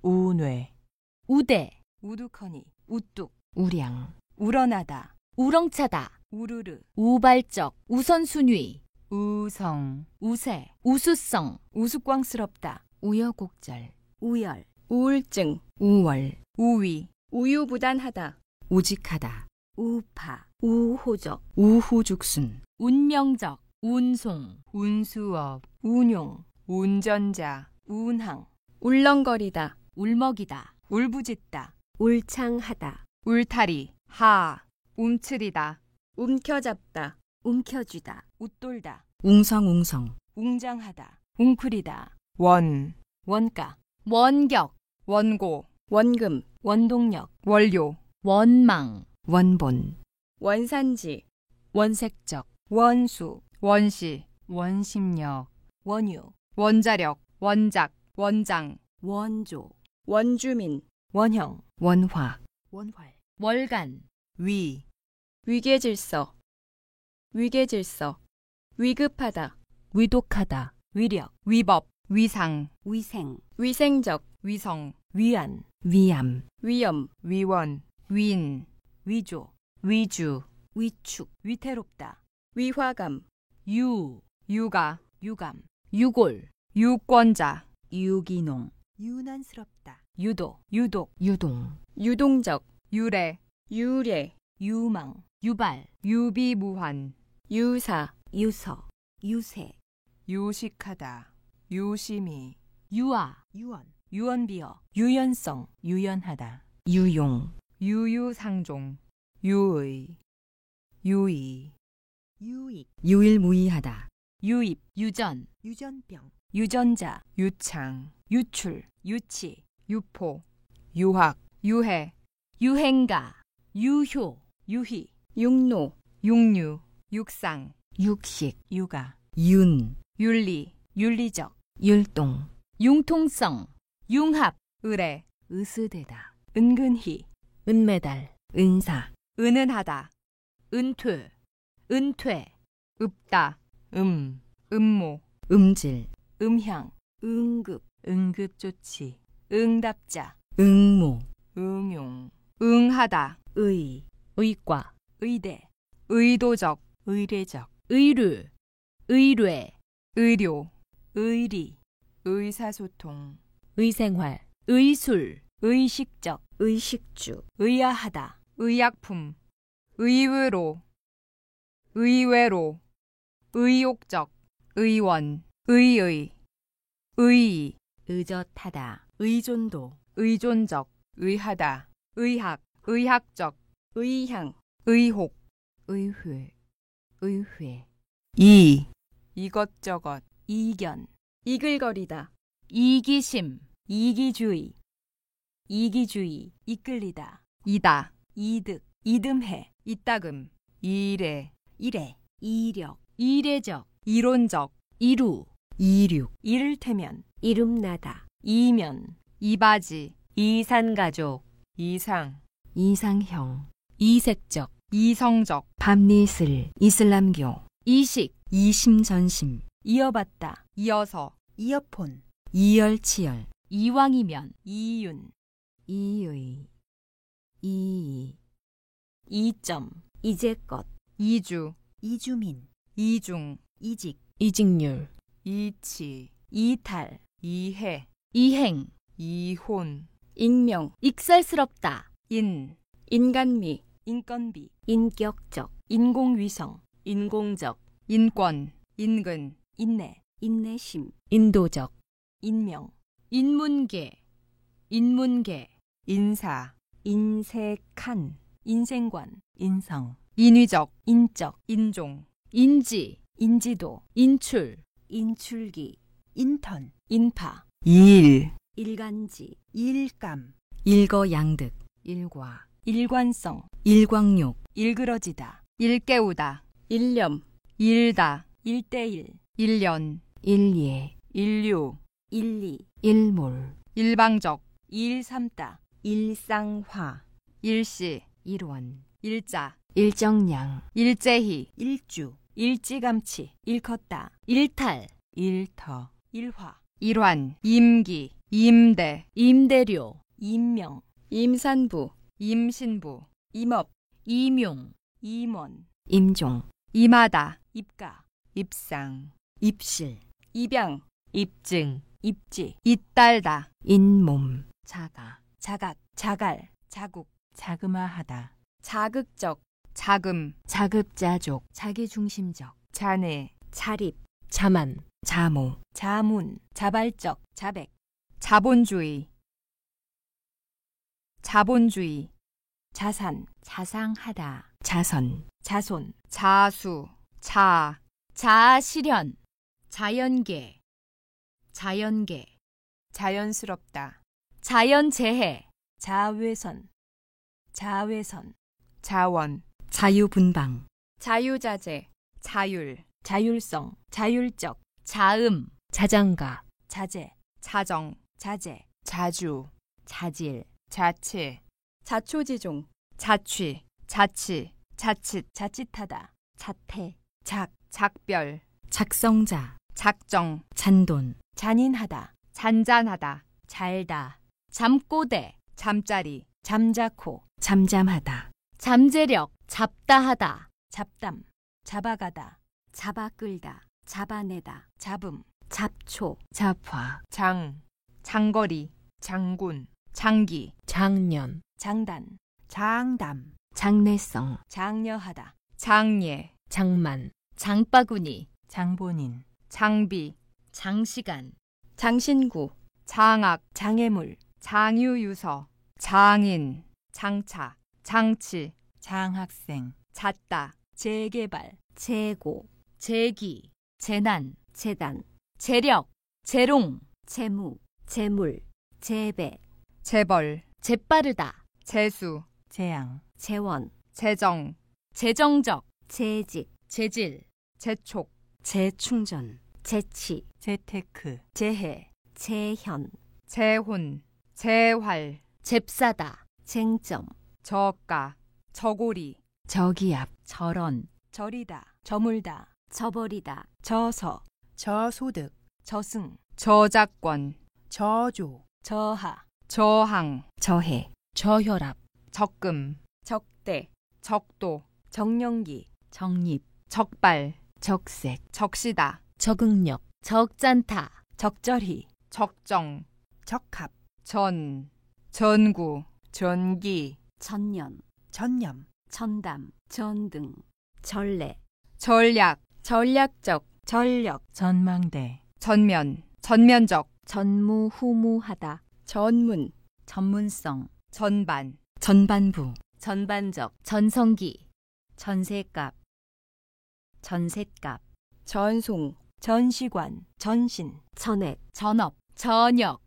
우뇌, 우대 우두커니 우뚝 우량, 우러나다 우렁차다 우르르 우발적 우선순위 우성. 우세 우수성 우스꽝스럽다 우여곡절 우열 우울증 우월 우위, 우유부단하다 우직하다 우파 우호적 우후죽순 운명적 운송 운수업. 운용 운전자. 운항 울렁거리다 울먹이다 울부짖다 울창하다 울타리. 하, 움츠리다. 움켜잡다 움켜쥐다 웃돌다 웅성웅성 웅장하다 웅크리다 원, 원가 원격 원고. 원금 원동력 원료. 원망 원본 원산지 원색적 원수 원시, 원심력. 원유 원자력, 원작, 원장. 원조 원주민 원형 원화 원활, 월간 위, 위계질서 위계질서 위급하다 위독하다 위력 위법, 위상. 위생 위생적 위성, 위안 위암 위험 위원. 윈, 위조 위주. 위축 위태롭다 위화감 유 유가, 유감 유골 유권자. 유기농 유난스럽다, 유도 유독 유동 유동적 유래, 유례 유망 유발 유비무환. 유사 유서 유세 유식하다, 유심히. 유아 유언, 유언비어 유연성 유연하다, 유용 유유상종. 유의, 유의. 유익, 유일무이하다 유입 유전 유전병, 유전자 유창. 유출 유치 유포. 유학, 유해. 유행가 유효 유희 육로 육류. 육상, 육식 육아, 윤 윤리. 윤리적 율동 융통성 융합 의뢰, 으스대다 은근히 은메달 은사 은은하다. 은퇴 은퇴 읍다, 음모. 음질 음향 응급 응급조치, 응답자 응모 응용. 응하다, 의 의과 의대 의도적. 의례적, 의류 의뢰 의료. 의리 의사소통. 의생활 의술 의식적 의식주 의아하다 의약품. 의외로, 의외로. 의욕적. 의원, 의의. 의의, 의젓하다 의존도 의존적. 의하다, 의학, 의학적. 의향 의혹, 의회 의회 이. 이것저것. 이견 이글거리다 이기심 이기주의 이기주의 이끌리다 이다, 이득 이듬해 이따금. 이래, 이래 이력 이례적 이론적. 이루 이륙 이를테면 이름나다 이면 이바지. 이산가족 이상, 이상형 이색적 이성적. 밤니슬 이슬람교 이식 이심전심 이어받다 이어서. 이어폰, 이열치열 이왕이면 이윤 이의, 이의, 이점, 이제껏, 이주, 이주민, 이중, 이직, 이직률, 이치, 이탈, 이해, 이행, 이혼, 익명, 익살스럽다, 인, 인간미, 인건비, 인격적, 인공위성, 인공적, 인권, 인근, 인내, 인내심, 인도적, 인명, 인문계, 인문계, 인사, 인색한, 인생관, 인성, 인위적, 인적, 인종, 인지, 인지도, 인출, 인출기, 인턴, 인파, 일, 일간지, 일감, 일거양득, 일과, 일관성, 일광욕, 일그러지다, 일깨우다, 일념, 일다, 일대일, 일년, 일예, 인류, 일리, 일몰, 일방적, 일삼다, 일상화, 일시, 일원, 일자, 일정량, 일제히, 일주, 일찌감치, 일컸다, 일탈, 일터, 일화, 일환, 임기, 임대, 임대료, 임명, 임산부, 임신부, 임업, 임용, 임원, 임종, 임하다, 입가, 입상, 입실, 입양, 입증, 입지, 잇달다, 인몸, 자가, 자각, 자갈, 자국, 자그마하다, 자극적, 자금, 자급자족, 자기중심적, 자네, 자립, 자만, 자모, 자문, 자발적, 자백, 자본주의, 자본주의, 자산, 자상하다, 자선, 자손, 자수, 자, 자아실현, 자연계, 자연계, 자연스럽다, 자연재해, 자외선, 자외선, 자원, 자유분방, 자유자재, 자율, 자율성, 자율적, 자음, 자장가, 자재, 자정, 자재, 자주, 자질, 자치, 자초지종, 자취, 자치, 자칫, 자칫하다, 자태, 작, 작별, 작성자, 작정, 잔돈, 잔인하다, 잔잔하다, 잘다, 잠꼬대, 잠자리, 잠자코, 잠잠하다, 잠재력, 잡다하다, 잡담, 잡아가다, 잡아끌다, 잡아내다, 잡음, 잡초, 잡화, 장, 장거리, 장군, 장기, 장년, 장단, 장담, 장래성, 장려하다, 장예, 장만, 장바구니, 장본인, 장비, 장시간, 장신구, 장악, 장애물, 장유유서, 장인, 장차, 장치, 장학생, 잣다, 재개발, 재고, 재기, 재난, 재단, 재력, 재롱, 재무, 재물, 재배, 재벌, 재빠르다, 재수, 재앙, 재원, 재정, 재정적, 재직, 재질, 재촉, 재충전, 재치, 재테크, 재해, 재현, 재혼, 재활, 잽싸다, 쟁점, 저가, 저고리, 저기압, 절언, 절이다, 저물다, 저버리다, 저서, 저소득, 저승, 저작권, 저조, 저하, 저항, 저해, 저혈압, 적금, 적대, 적도, 정령기, 정립, 적발, 적색, 적시다, 적응력, 적잖다, 적절히, 적정, 적합, 전, 전구, 전기, 전년, 전념, 전담, 전등, 전례, 전략, 전략적, 전력, 전망대, 전면, 전면적, 전무후무하다, 전문, 전문성, 전반, 전반부, 전반적, 전성기, 전세값, 전셋값, 전송, 전시관, 전신, 전액, 전업, 전역,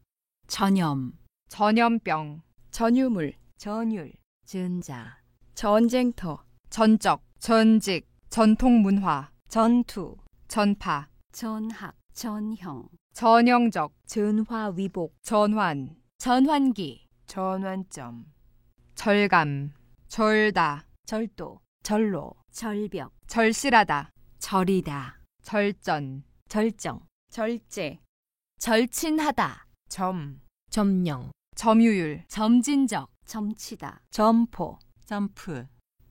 전염, 전염병, 전유물, 전율, 전자, 전쟁터, 전적, 전직, 전통문화, 전투, 전파, 전학, 전형, 전형적, 전화위복, 전환, 전환기, 전환점, 절감, 절다, 절도, 절로, 절벽, 절실하다, 절이다, 절전, 절정, 절제, 절친하다, 점, 점령, 점유율, 점진적, 점치다, 점포, 점프,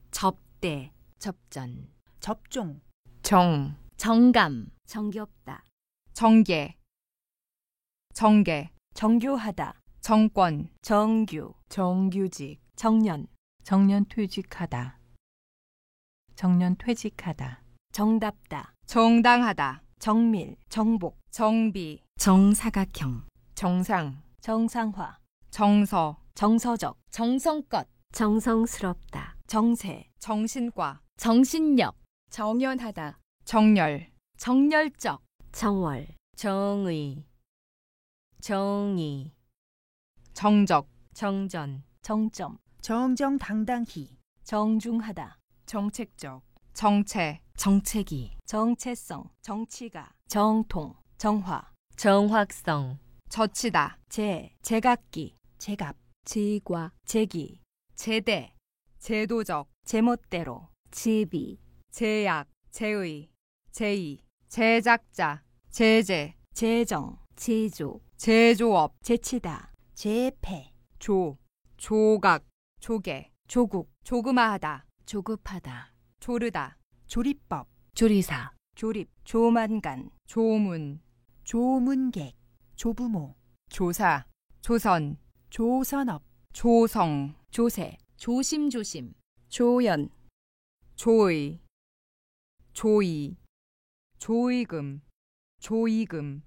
접대, 접전, 접종, 정, 정감, 정겹다, 정계, 정계, 정교하다, 정권, 정규, 정규직, 정년, 정년 퇴직하다, 정년 퇴직하다, 정답다, 정당하다, 정밀, 정복, 정비, 정사각형, 정상, 정상화, 정서, 정서적, 정성껏, 정성스럽다, 정세, 정신과, 정신력, 정연하다, 정열, 정열적, 정월, 정의, 정의, 정적, 정전, 정점, 정정당당히, 정중하다, 정책적, 정체, 정체기, 정체성, 정치가, 정통, 정화, 정확성, 젖히다, 제각기, 제갑, 제과, 제기, 제대, 제도적, 제멋대로, 제비, 제약, 제의, 제의, 제작자, 제재, 제정, 제조, 제조업, 제치다, 제패, 조, 조각, 조개, 조국, 조그마하다, 조급하다, 조르다, 조리법, 조리사, 조립, 조만간, 조문, 조문객, 조부모, 조사, 조선, 조선업, 조성, 조세, 조심조심, 조연, 조의, 조의, 조의금, 조의금,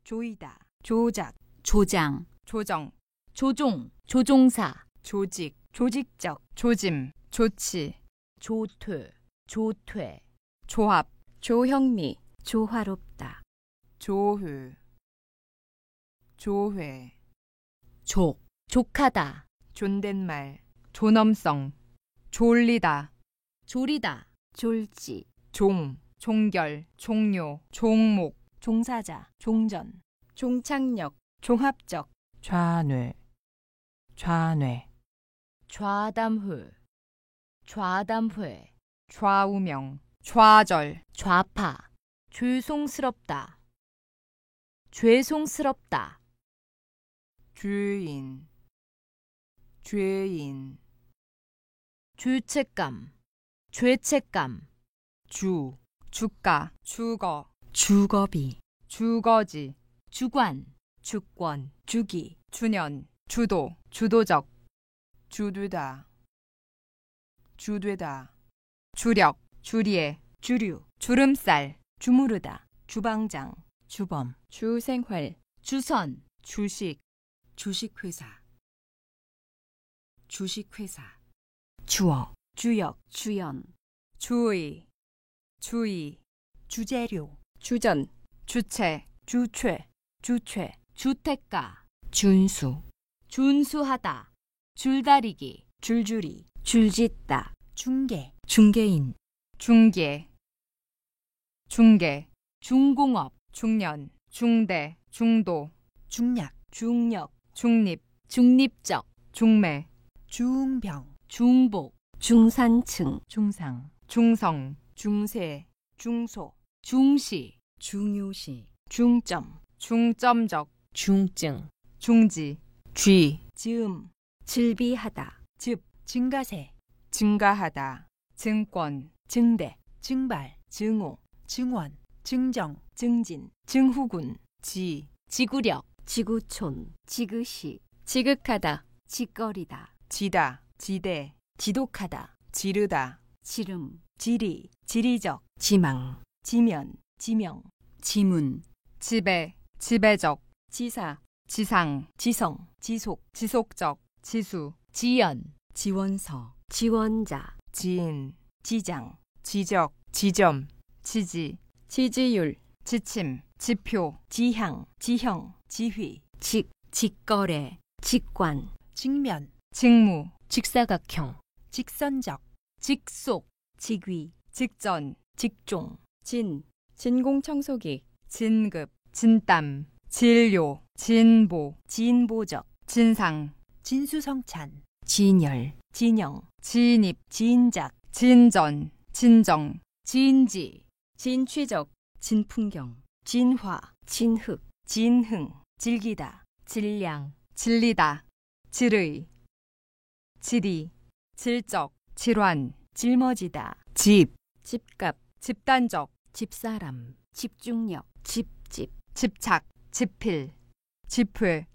조이다, 조작, 조장, 조정, 조종, 조종사, 조직, 조직적, 조짐, 조치, 조퇴, 조퇴, 조합, 조형미, 조화롭다, 조흐, 조회, 족, 족하다, 존댓말, 존엄성, 졸리다, 조리다, 졸지, 종, 종결, 종료, 종목, 종사자, 종전, 종착역, 종합적, 좌뇌, 좌뇌, 좌담회, 좌담회, 좌우명, 좌절, 좌파, 죄송스럽다, 죄송스럽다, 주인, 죄인, 죄책감, 죄책감, 주, 주가, 주거, 주거비, 주거지, 주관, 주권, 주기, 주년, 주도, 주도적, 주되다, 주되다, 주력, 주리에, 주류, 주름살, 주무르다, 주방장, 주범, 주생활, 주선, 주식, 주식회사, 주식회사, 주어, 주역, 주연, 주의, 주의, 주재료, 주전, 주체, 주최, 주최, 주택가, 준수, 준수하다, 줄다리기, 줄줄이, 줄짓다, 중개, 중개인, 중계, 중계, 중공업, 중년, 중대, 중도, 중약, 중력, 중립, 중립적, 중매, 중병, 중복, 중산층, 중상, 중성, 중세, 중소, 중시, 중요시, 중점, 중점적, 중증, 중지, 쥐, 즈음, 질비하다, 즙, 증가세, 증가하다, 증권, 증대, 증발, 증오, 증원, 증정, 증진, 증후군, 지, 지구력, 지구촌, 지그시, 지극하다, 지거리다, 지다, 지대, 지독하다, 지르다, 지름, 지리, 지리적, 지망, 지면, 지명, 지문, 지배, 지배적, 지사, 지상, 지성, 지속, 지속적, 지수, 지연, 지원서, 지원자, 지인, 지장, 지적, 지점, 지지, 지지율, 지침, 지표, 지향, 지형, 지휘, 직, 직거래, 직관, 직면, 직무, 직사각형, 직선적, 직속, 직위, 직전, 직종, 진, 진공청소기, 진급, 진땀, 진료, 진보, 진보적, 진상, 진수성찬, 진열, 진영, 진입, 진작, 진전, 진정, 진지, 진취적, 진풍경, 진화, 진흙, 진흥, 즐기다, 질량, 진리다, 질의, 질의, 질적, 질환, 짊어지다, 집, 집값, 집단적, 집사람, 집중력, 집집, 집착, 지필, 지회,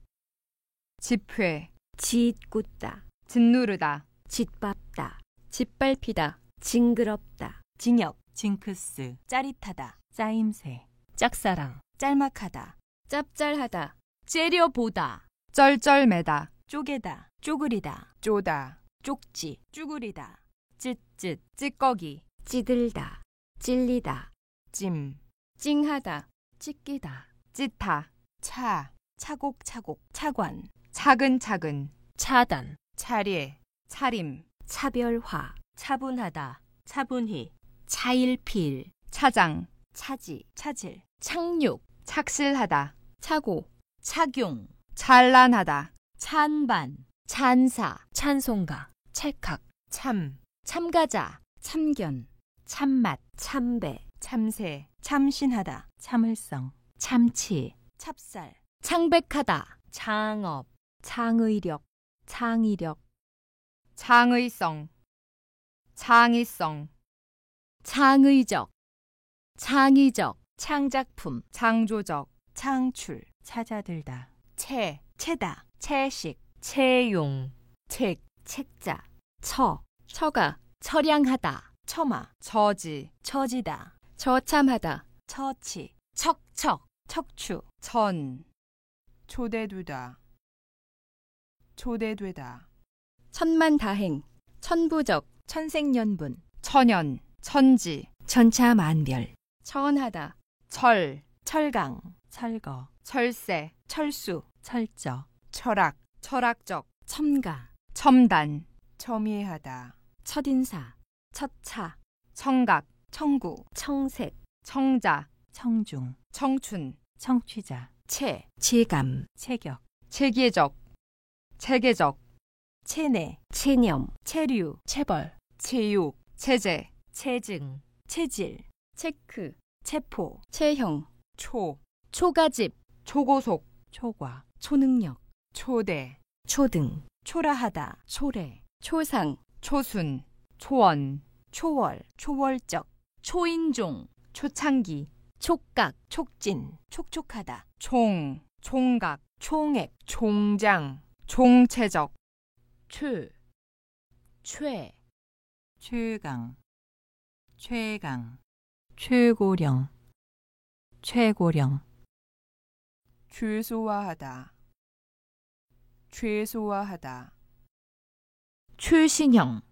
집회, 짓궂다, 짓누르다, 짓밟다, 짓밟히다, 징그럽다, 징역, 징크스, 짜릿하다, 짜임새, 짝사랑, 짤막하다, 짭짤하다, 째려보다, 쩔쩔매다, 쪼개다, 쪼그리다, 쪼다, 쪽지, 쭈그리다, 찢찢, 찌꺼기, 찌들다, 찔리다, 찜, 찡하다, 찢기다, 찌타, 차, 차곡차곡, 차관, 차근차근, 차단, 차례, 차림, 차별화, 차분하다, 차분히, 차일피일, 차장, 차지, 차질, 착륙, 착실하다, 차고, 착용, 찬란하다, 찬반, 찬사, 찬송가, 찰칵, 참, 참가자, 참견, 참맛, 참배, 참새, 참신하다, 참을성, 참치, 찹쌀, 창백하다, 창업, 창의력, 창의력, 창의성, 창의성, 창의적, 창의적, 창작품, 창조적, 창출, 찾아들다, 채다, 채식, 채용, 책, 책자, 처가, 처량하다, 처마, 처지, 처지다, 처참하다, 처치, 척척, 척추, 천, 초대되다, 초대되다, 천만다행, 천부적, 천생연분, 천연, 천지, 천차만별, 천하다, 철, 철강, 철거, 철새, 철수, 철저, 철학, 철학적, 첨가, 첨단, 첨예하다, 첫인사, 첫차, 청각, 청구, 청색, 청자, 청중, 청춘, 청취자, 체감, 체격, 체계적, 체계적, 체내, 체념, 체류, 체벌, 체육, 체제, 체증, 체질, 체크, 체포, 체형, 초, 초가집, 초고속, 초과, 초능력, 초대, 초등, 초라하다, 초래, 초상, 초순, 초원, 초월, 초월적, 초인종, 초창기, 촉각, 촉진, 촉촉하다, 총, 총각, 총액, 총장, 총체적, 최, 최, 최강, 최강, 최고령, 최고령, 최소화하다, 최소화하다, 최신형,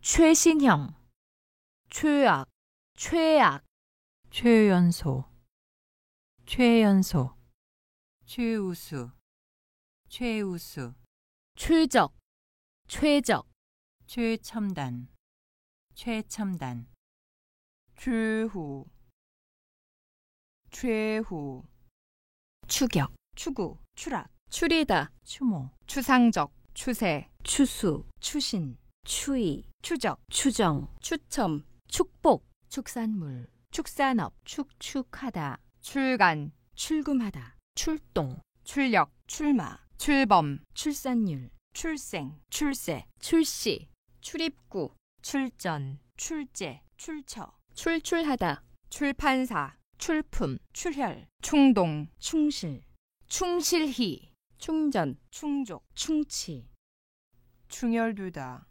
최신형, 최악, 최악, 최연소, 최연소, 최우수, 최우수, 최적, 최적, 최첨단, 최첨단, 최후, 최후, 추격, 추구, 추락, 추리다, 추모, 추상적, 추세, 추수, 추신, 추위, 추적, 추정, 추첨, 축복, 축산물, 축산업, 축축하다, 출간, 출금하다, 출동, 출력, 출마, 출범, 출산율, 출생, 출세, 출시, 출입구, 출전, 출제, 출처, 출출하다, 출판사, 출품, 출혈, 충동, 충실, 충실히, 충전, 충족, 충치, 충혈되다,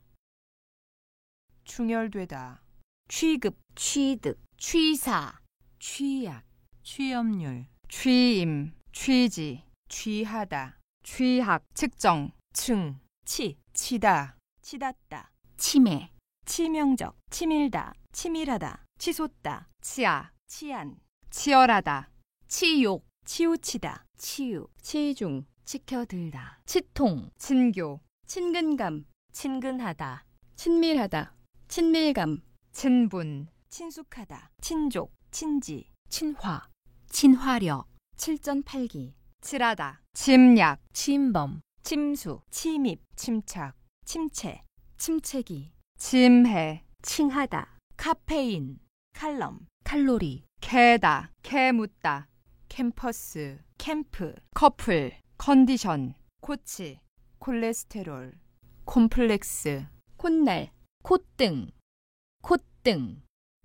충혈되다, 취급, 취득, 취사, 취약, 취업률, 취임, 취지, 취하다, 취학, 측정, 층, 치다, 치닫다, 치매, 치명적, 치밀다, 치밀하다, 치솟다, 치아, 치안, 치열하다, 치욕, 치우치다, 치유, 치중, 치켜들다, 치통, 친교, 친근감, 친근하다, 친밀하다, 친밀감, 친분, 친숙하다, 친족, 친지, 친화, 친화력, 칠전팔기, 칠하다, 침략, 침범, 침수, 침입, 침착, 침체, 침체기, 침해, 칭하다, 카페인, 칼럼, 칼로리, 캐다, 캐묻다, 캠퍼스, 캠프, 커플, 컨디션, 코치, 콜레스테롤, 콤플렉스, 콧날, 콧등, 콧등,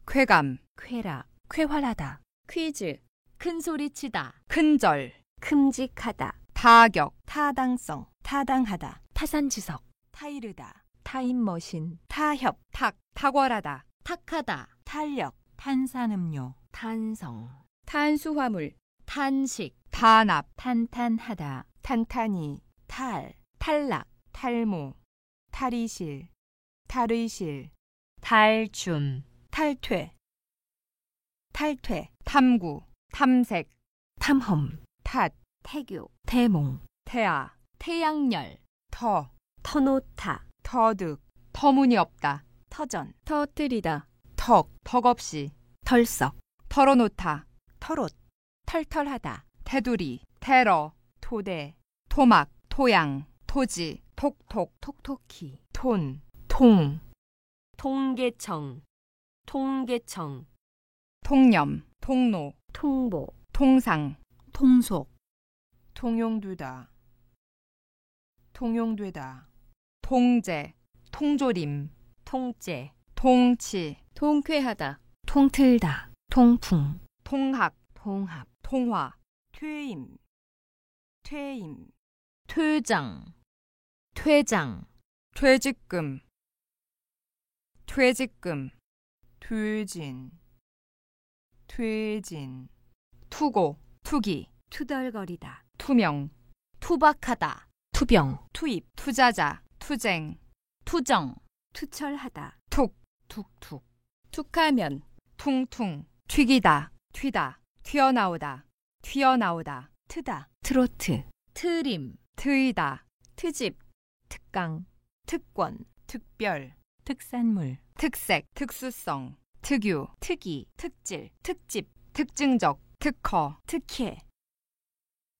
쾌감, 쾌락, 쾌활하다, 퀴즈, 큰소리치다, 큰절, 큼직하다, 타격, 타당성, 타당하다, 타산지석, 타이르다, 타임머신, 타협, 탁, 탁월하다, 탁하다, 탄력, 탄산음료, 탄성, 탄수화물, 탄식, 탄압, 탄탄하다, 탄탄히, 탈, 탈락, 탈모, 탈의실, 탈의실, 탈춤, 탈퇴, 탈퇴, 탐구, 탐색, 탐험, 탓, 태교, 태몽, 태아, 태양열, 터, 터놓다, 터득, 터무니없다, 터전, 터뜨리다, 턱, 턱없이, 털썩, 털어놓다, 털옷, 털털하다, 테두리, 테러, 토대, 토막, 토양, 토지, 톡톡, 톡톡히, 톤, 통, 통계청, 통계청, 통념, 통로, 통보, 통상, 통속, 통용두다, 통용되다, 통제, 통조림, 통째, 통치, 통쾌하다, 통틀다, 통풍, 통학, 통합, 통화, 퇴임, 퇴임, 퇴장, 퇴장, 퇴직금, 퇴직금, 퇴진, 퇴진, 투고, 투기, 투덜거리다, 투명, 투박하다, 투병, 투입, 투자자, 투쟁, 투정, 투철하다, 툭, 툭툭, 툭하면, 퉁퉁, 튀기다, 튀다, 튀어나오다, 튀어나오다, 트다, 트로트, 트림, 트이다, 트집, 특강, 특권, 특별, 특산물, 특색, 특수성, 특유, 특이, 특질, 특집, 특징적, 특허, 특혜,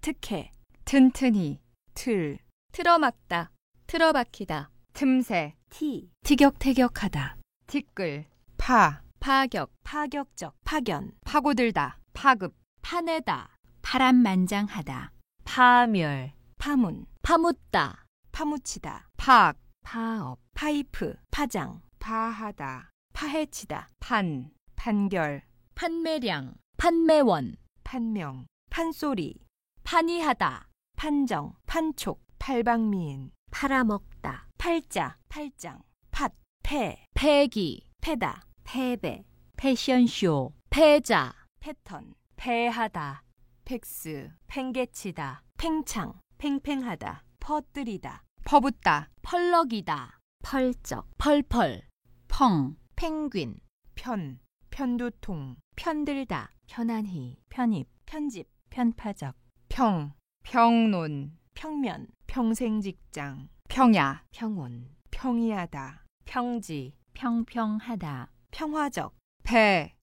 특혜, 튼튼히, 틀, 틀어막다, 틀어박히다, 틈새, 티, 티격태격하다, 티끌, 파, 파격, 파격적, 파견, 파고들다, 파급, 파내다, 파란만장하다, 파멸, 파문, 파묻다, 파묻히다, 파악, 파업, 파이프, 파장, 파하다, 파헤치다, 판, 판결, 판매량, 판매원, 판명, 판소리, 판이하다, 판정, 판촉, 팔방미인, 팔아먹다, 팔자, 팔짱, 팥, 패, 패기, 패다, 패배, 패션쇼, 패자, 패턴, 패하다, 팩스, 팽개치다, 팽창, 팽팽하다, 퍼뜨리다, 퍼붓다, 펄럭이다, 펄쩍, 펄펄, 펑, 펭귄, 편, 편두통, 편들다, 편안히, 편입, 편집, 편파적, 평, 평론, 평면, 평생직장, 평야, 평온, 평이하다, 평지, 평평하다, 평화적, 폐,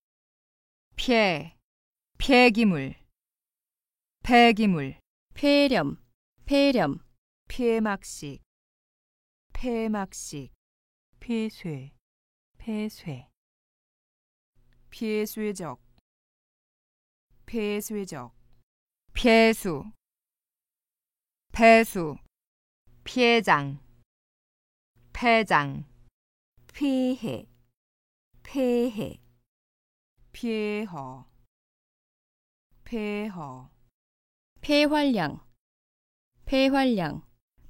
피해, 폐기물, 폐기물, 폐렴, 폐렴, 폐막식, 폐막식, 폐쇄, 폐쇄, 폐쇄적, 폐쇄적, 폐수, 폐수, 피해장, 폐장, 폐해, 폐해, 폐허, 폐허, 폐활량, 폐활량,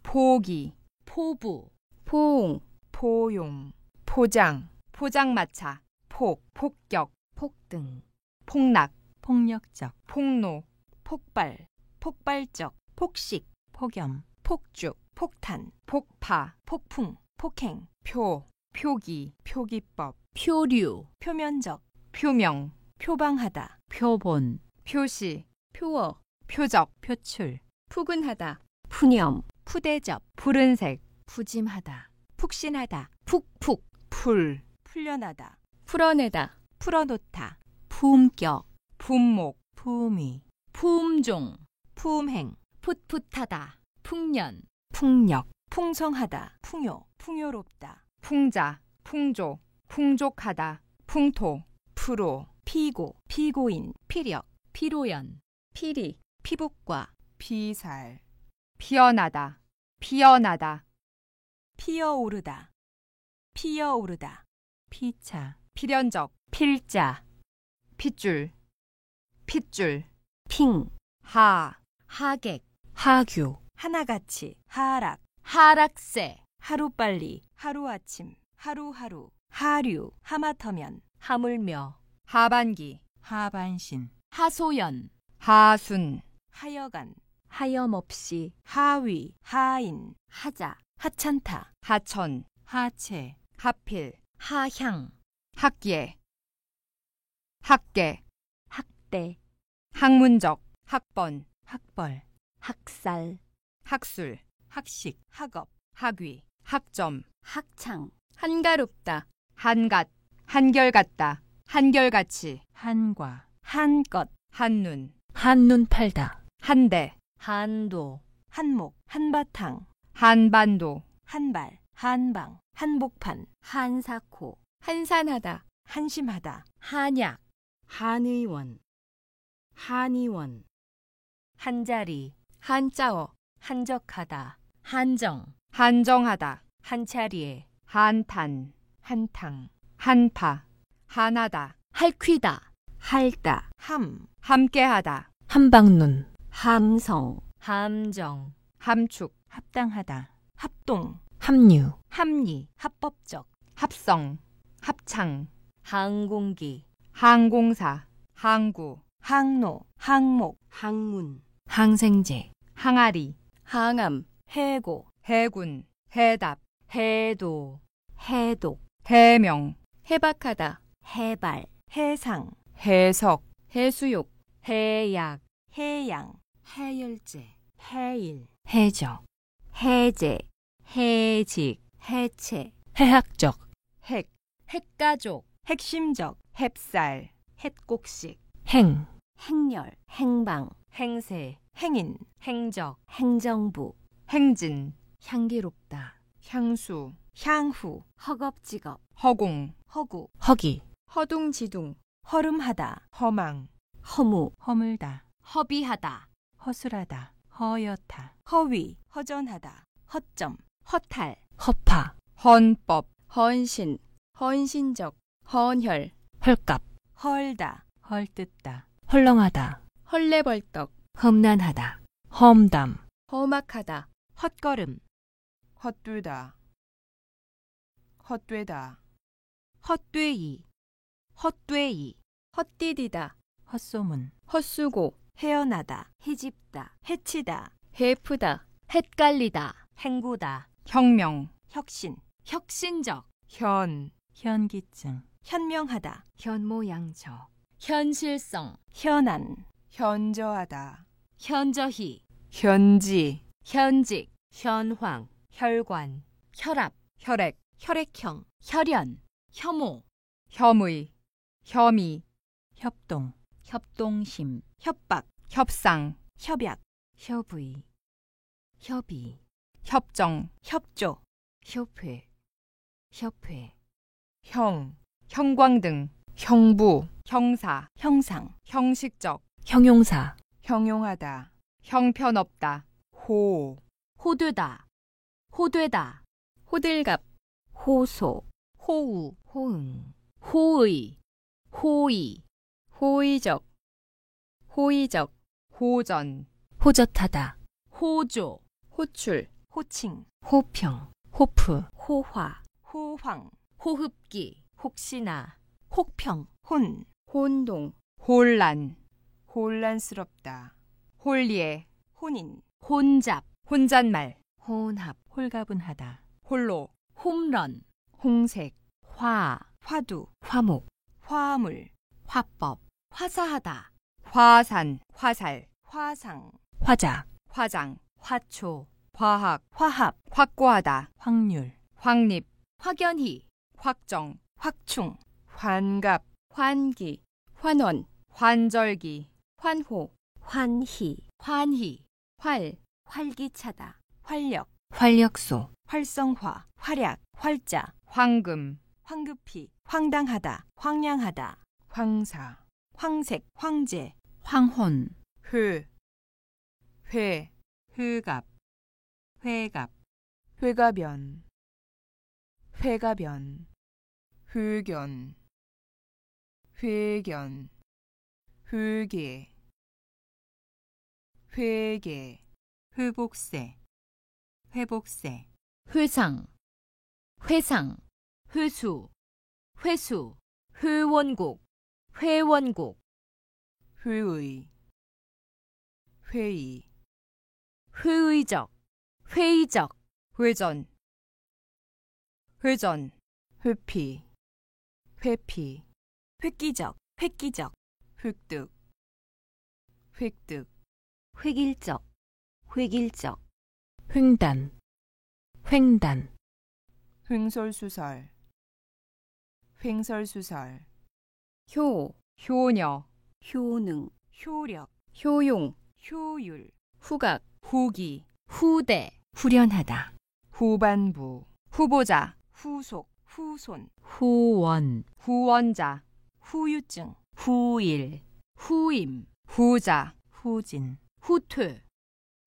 포기, 포부, 포옹, 포용, 포장, 포장마차, 폭, 폭격, 폭등, 폭락, 폭력적, 폭로, 폭발, 폭발적, 폭식, 폭염, 폭죽, 폭탄, 폭파, 폭풍, 폭행, 표, 표기, 표기법, 표류, 표면적, 표명, 표방하다, 표본, 표시, 표어, 표적, 표출, 푸근하다, 푸념, 푸대접, 푸른색, 푸짐하다, 푹신하다, 푹푹, 풀, 풀려나다, 풀어내다, 풀어놓다, 품격, 품목, 품위, 품종, 품행, 풋풋하다, 풍년, 풍력, 풍성하다, 풍요, 풍요롭다, 풍자, 풍조, 풍족하다, 풍토, 프로, 피고, 피고인, 피력, 피로연, 피리, 피복과, 피살, 피어나다, 피어나다. 피어오르다. 피어오르다. 피차, 필연적. 필자. 핏줄. 핏줄. 핑, 하. 하객, 하교, 하나같이. 하락. 하락세, 하루빨리. 하루아침. 하루하루. 하류. 하마터면. 하물며. 하반기. 하반신, 하소연, 하순. 하여간. 하염없이, 하위. 하인. 하자, 하찮다. 하천. 하체, 하필. 하향, 학예. 학계. 학대, 학문적. 학번. 학벌, 학살, 학술. 학식, 학업. 학위. 학점. 학창, 한가롭다, 한갓. 한결같다. 한결같이. 한과, 한껏. 한눈. 한눈 팔다, 한대. 한도, 한목. 한바탕. 한반도. 한발. 한방. 한복판. 한사코, 한산하다, 한심하다. 한약, 한의원, 한의원, 한자리. 한자어, 한적하다. 한정, 한정하다. 한차리에. 한탄. 한탕. 한파. 한하다. 할퀴다, 할다, 함. 함께하다. 한방눈, 함성, 함정. 함축. 합당하다, 합동. 합류, 합리. 합법적. 합성. 합창. 항공기. 항공사. 항구. 항로. 항목. 항문, 항생제, 항아리. 항암, 해고. 해군. 해답. 해도. 해독, 해명. 해박하다, 해발, 해상. 해석. 해수욕, 해약. 해양. 해열제, 해일. 해적, 해제, 해직. 해체, 해학적, 핵. 핵가족, 핵심적. 햅쌀. 햇곡식. 행, 행렬, 행방, 행세. 행인. 행적. 행정부, 행진. 향기롭다, 향수. 향후. 허겁지겁, 허공. 허구. 허기, 허둥지둥, 허름하다. 허망. 허무, 허물다, 허비하다, 허술하다, 허옇다, 허위. 허전하다. 허점. 허탈, 허파, 헌법. 헌신, 헌신적, 헌혈, 헐값, 헐다. 헐뜯다, 헐렁하다, 헐레벌떡, 험난하다, 험담, 험악하다, 헛걸음. 헛되다. 헛되다. 헛되이. 헛되이. 헛디디다, 헛소문, 헛수고, 헤어나다. 해집다, 해치다. 해프다, 헷갈리다, 행구다. 혁명. 혁신. 혁신적, 현. 현기증, 현명하다. 현모양처, 현실성, 현안. 현저하다. 현저히, 현지. 현직, 현황, 혈관. 혈압, 혈액. 혈액형. 혈연, 혐오, 혐의. 혐의. 협동, 협동심, 협박. 협상. 협약. 협의, 협의, 협정. 협조. 협회, 협회, 형. 형광등. 형부. 형사. 형상. 형식적. 형용사, 형용하다. 형편없다. 호. 호되다, 호되다, 호들갑, 호소, 호우, 호응, 호의, 호의, 호의적, 호의적, 호전. 호젓하다, 호조, 호출, 호칭. 호평, 호프, 호화, 호황. 호흡기, 혹시나. 혹평. 혼. 혼동, 혼란. 혼란스럽다. 홀리에. 혼인. 혼잡, 혼잣말. 혼합, 홀가분하다, 홀로. 홈런, 홍색. 화, 화두. 화목, 화물. 화법, 화사하다, 화산. 화살. 화상. 화자, 화장. 화초. 화학. 화합. 확고하다. 확률, 확립. 확연히, 확정. 확충. 환갑. 환기, 환원, 환절기. 환호, 환희, 환희, 활, 활기차다, 활력. 활력소, 활성화. 활약. 활자. 황금. 황급히. 황당하다. 황량하다. 황사. 황색. 황제. 황혼, 회. 회. 흐갑, 회갑, 회가변, 회가변, 회견, 회견, 회계, 회계, 회복세, 회복세, 회상, 회상, 회수, 회수, 회원국, 회원국, 회의, 회의, 회의적, 회의적, 회전, 회전, 회피, 회피, 획기적, 획기적, 획득, 획득, 획일적, 획일적, 횡단, 횡단, 횡설수설, 횡설수설, 효, 효녀, 효능, 효력, 효용, 효율, 후각, 후기, 후대, 후련하다, 후반부, 후보자, 후속, 후손, 후원, 후원자, 후유증, 후일, 후임, 후자, 후진, 후퇴,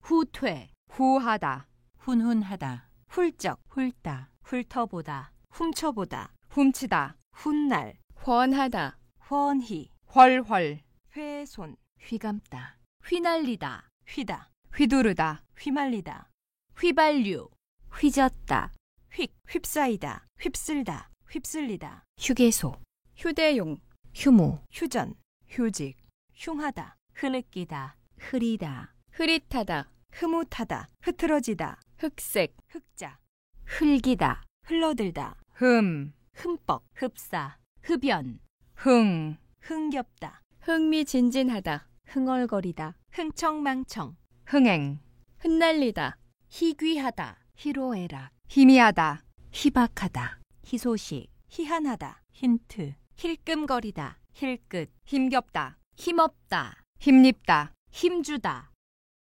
후퇴, 후하다, 훈훈하다, 훌쩍, 훑다, 훑어보다, 훔쳐보다, 훔치다, 훗날, 훤하다, 훤히, 헐헐, 훼손, 휘감다, 휘날리다, 휘다, 휘두르다, 휘말리다, 휘발유, 휘젓다, 휙, 휩싸이다, 휩쓸다, 휩쓸리다, 휴게소, 휴대용, 휴무, 휴전, 휴직, 흉하다, 흐느끼다, 흐리다, 흐릿하다, 흐뭇하다, 흐트러지다, 흑색, 흑자, 흘기다, 흘러들다, 흠, 흠뻑, 흡사, 흡연, 흥, 흥겹다, 흥미진진하다, 흥얼거리다, 흥청망청, 흥행, 흩날리다, 희귀하다, 희로애락, 희미하다, 희박하다, 희소식, 희한하다, 힌트, 힐끔거리다, 힐끗, 힘겹다, 힘없다, 힘입다, 힘주다,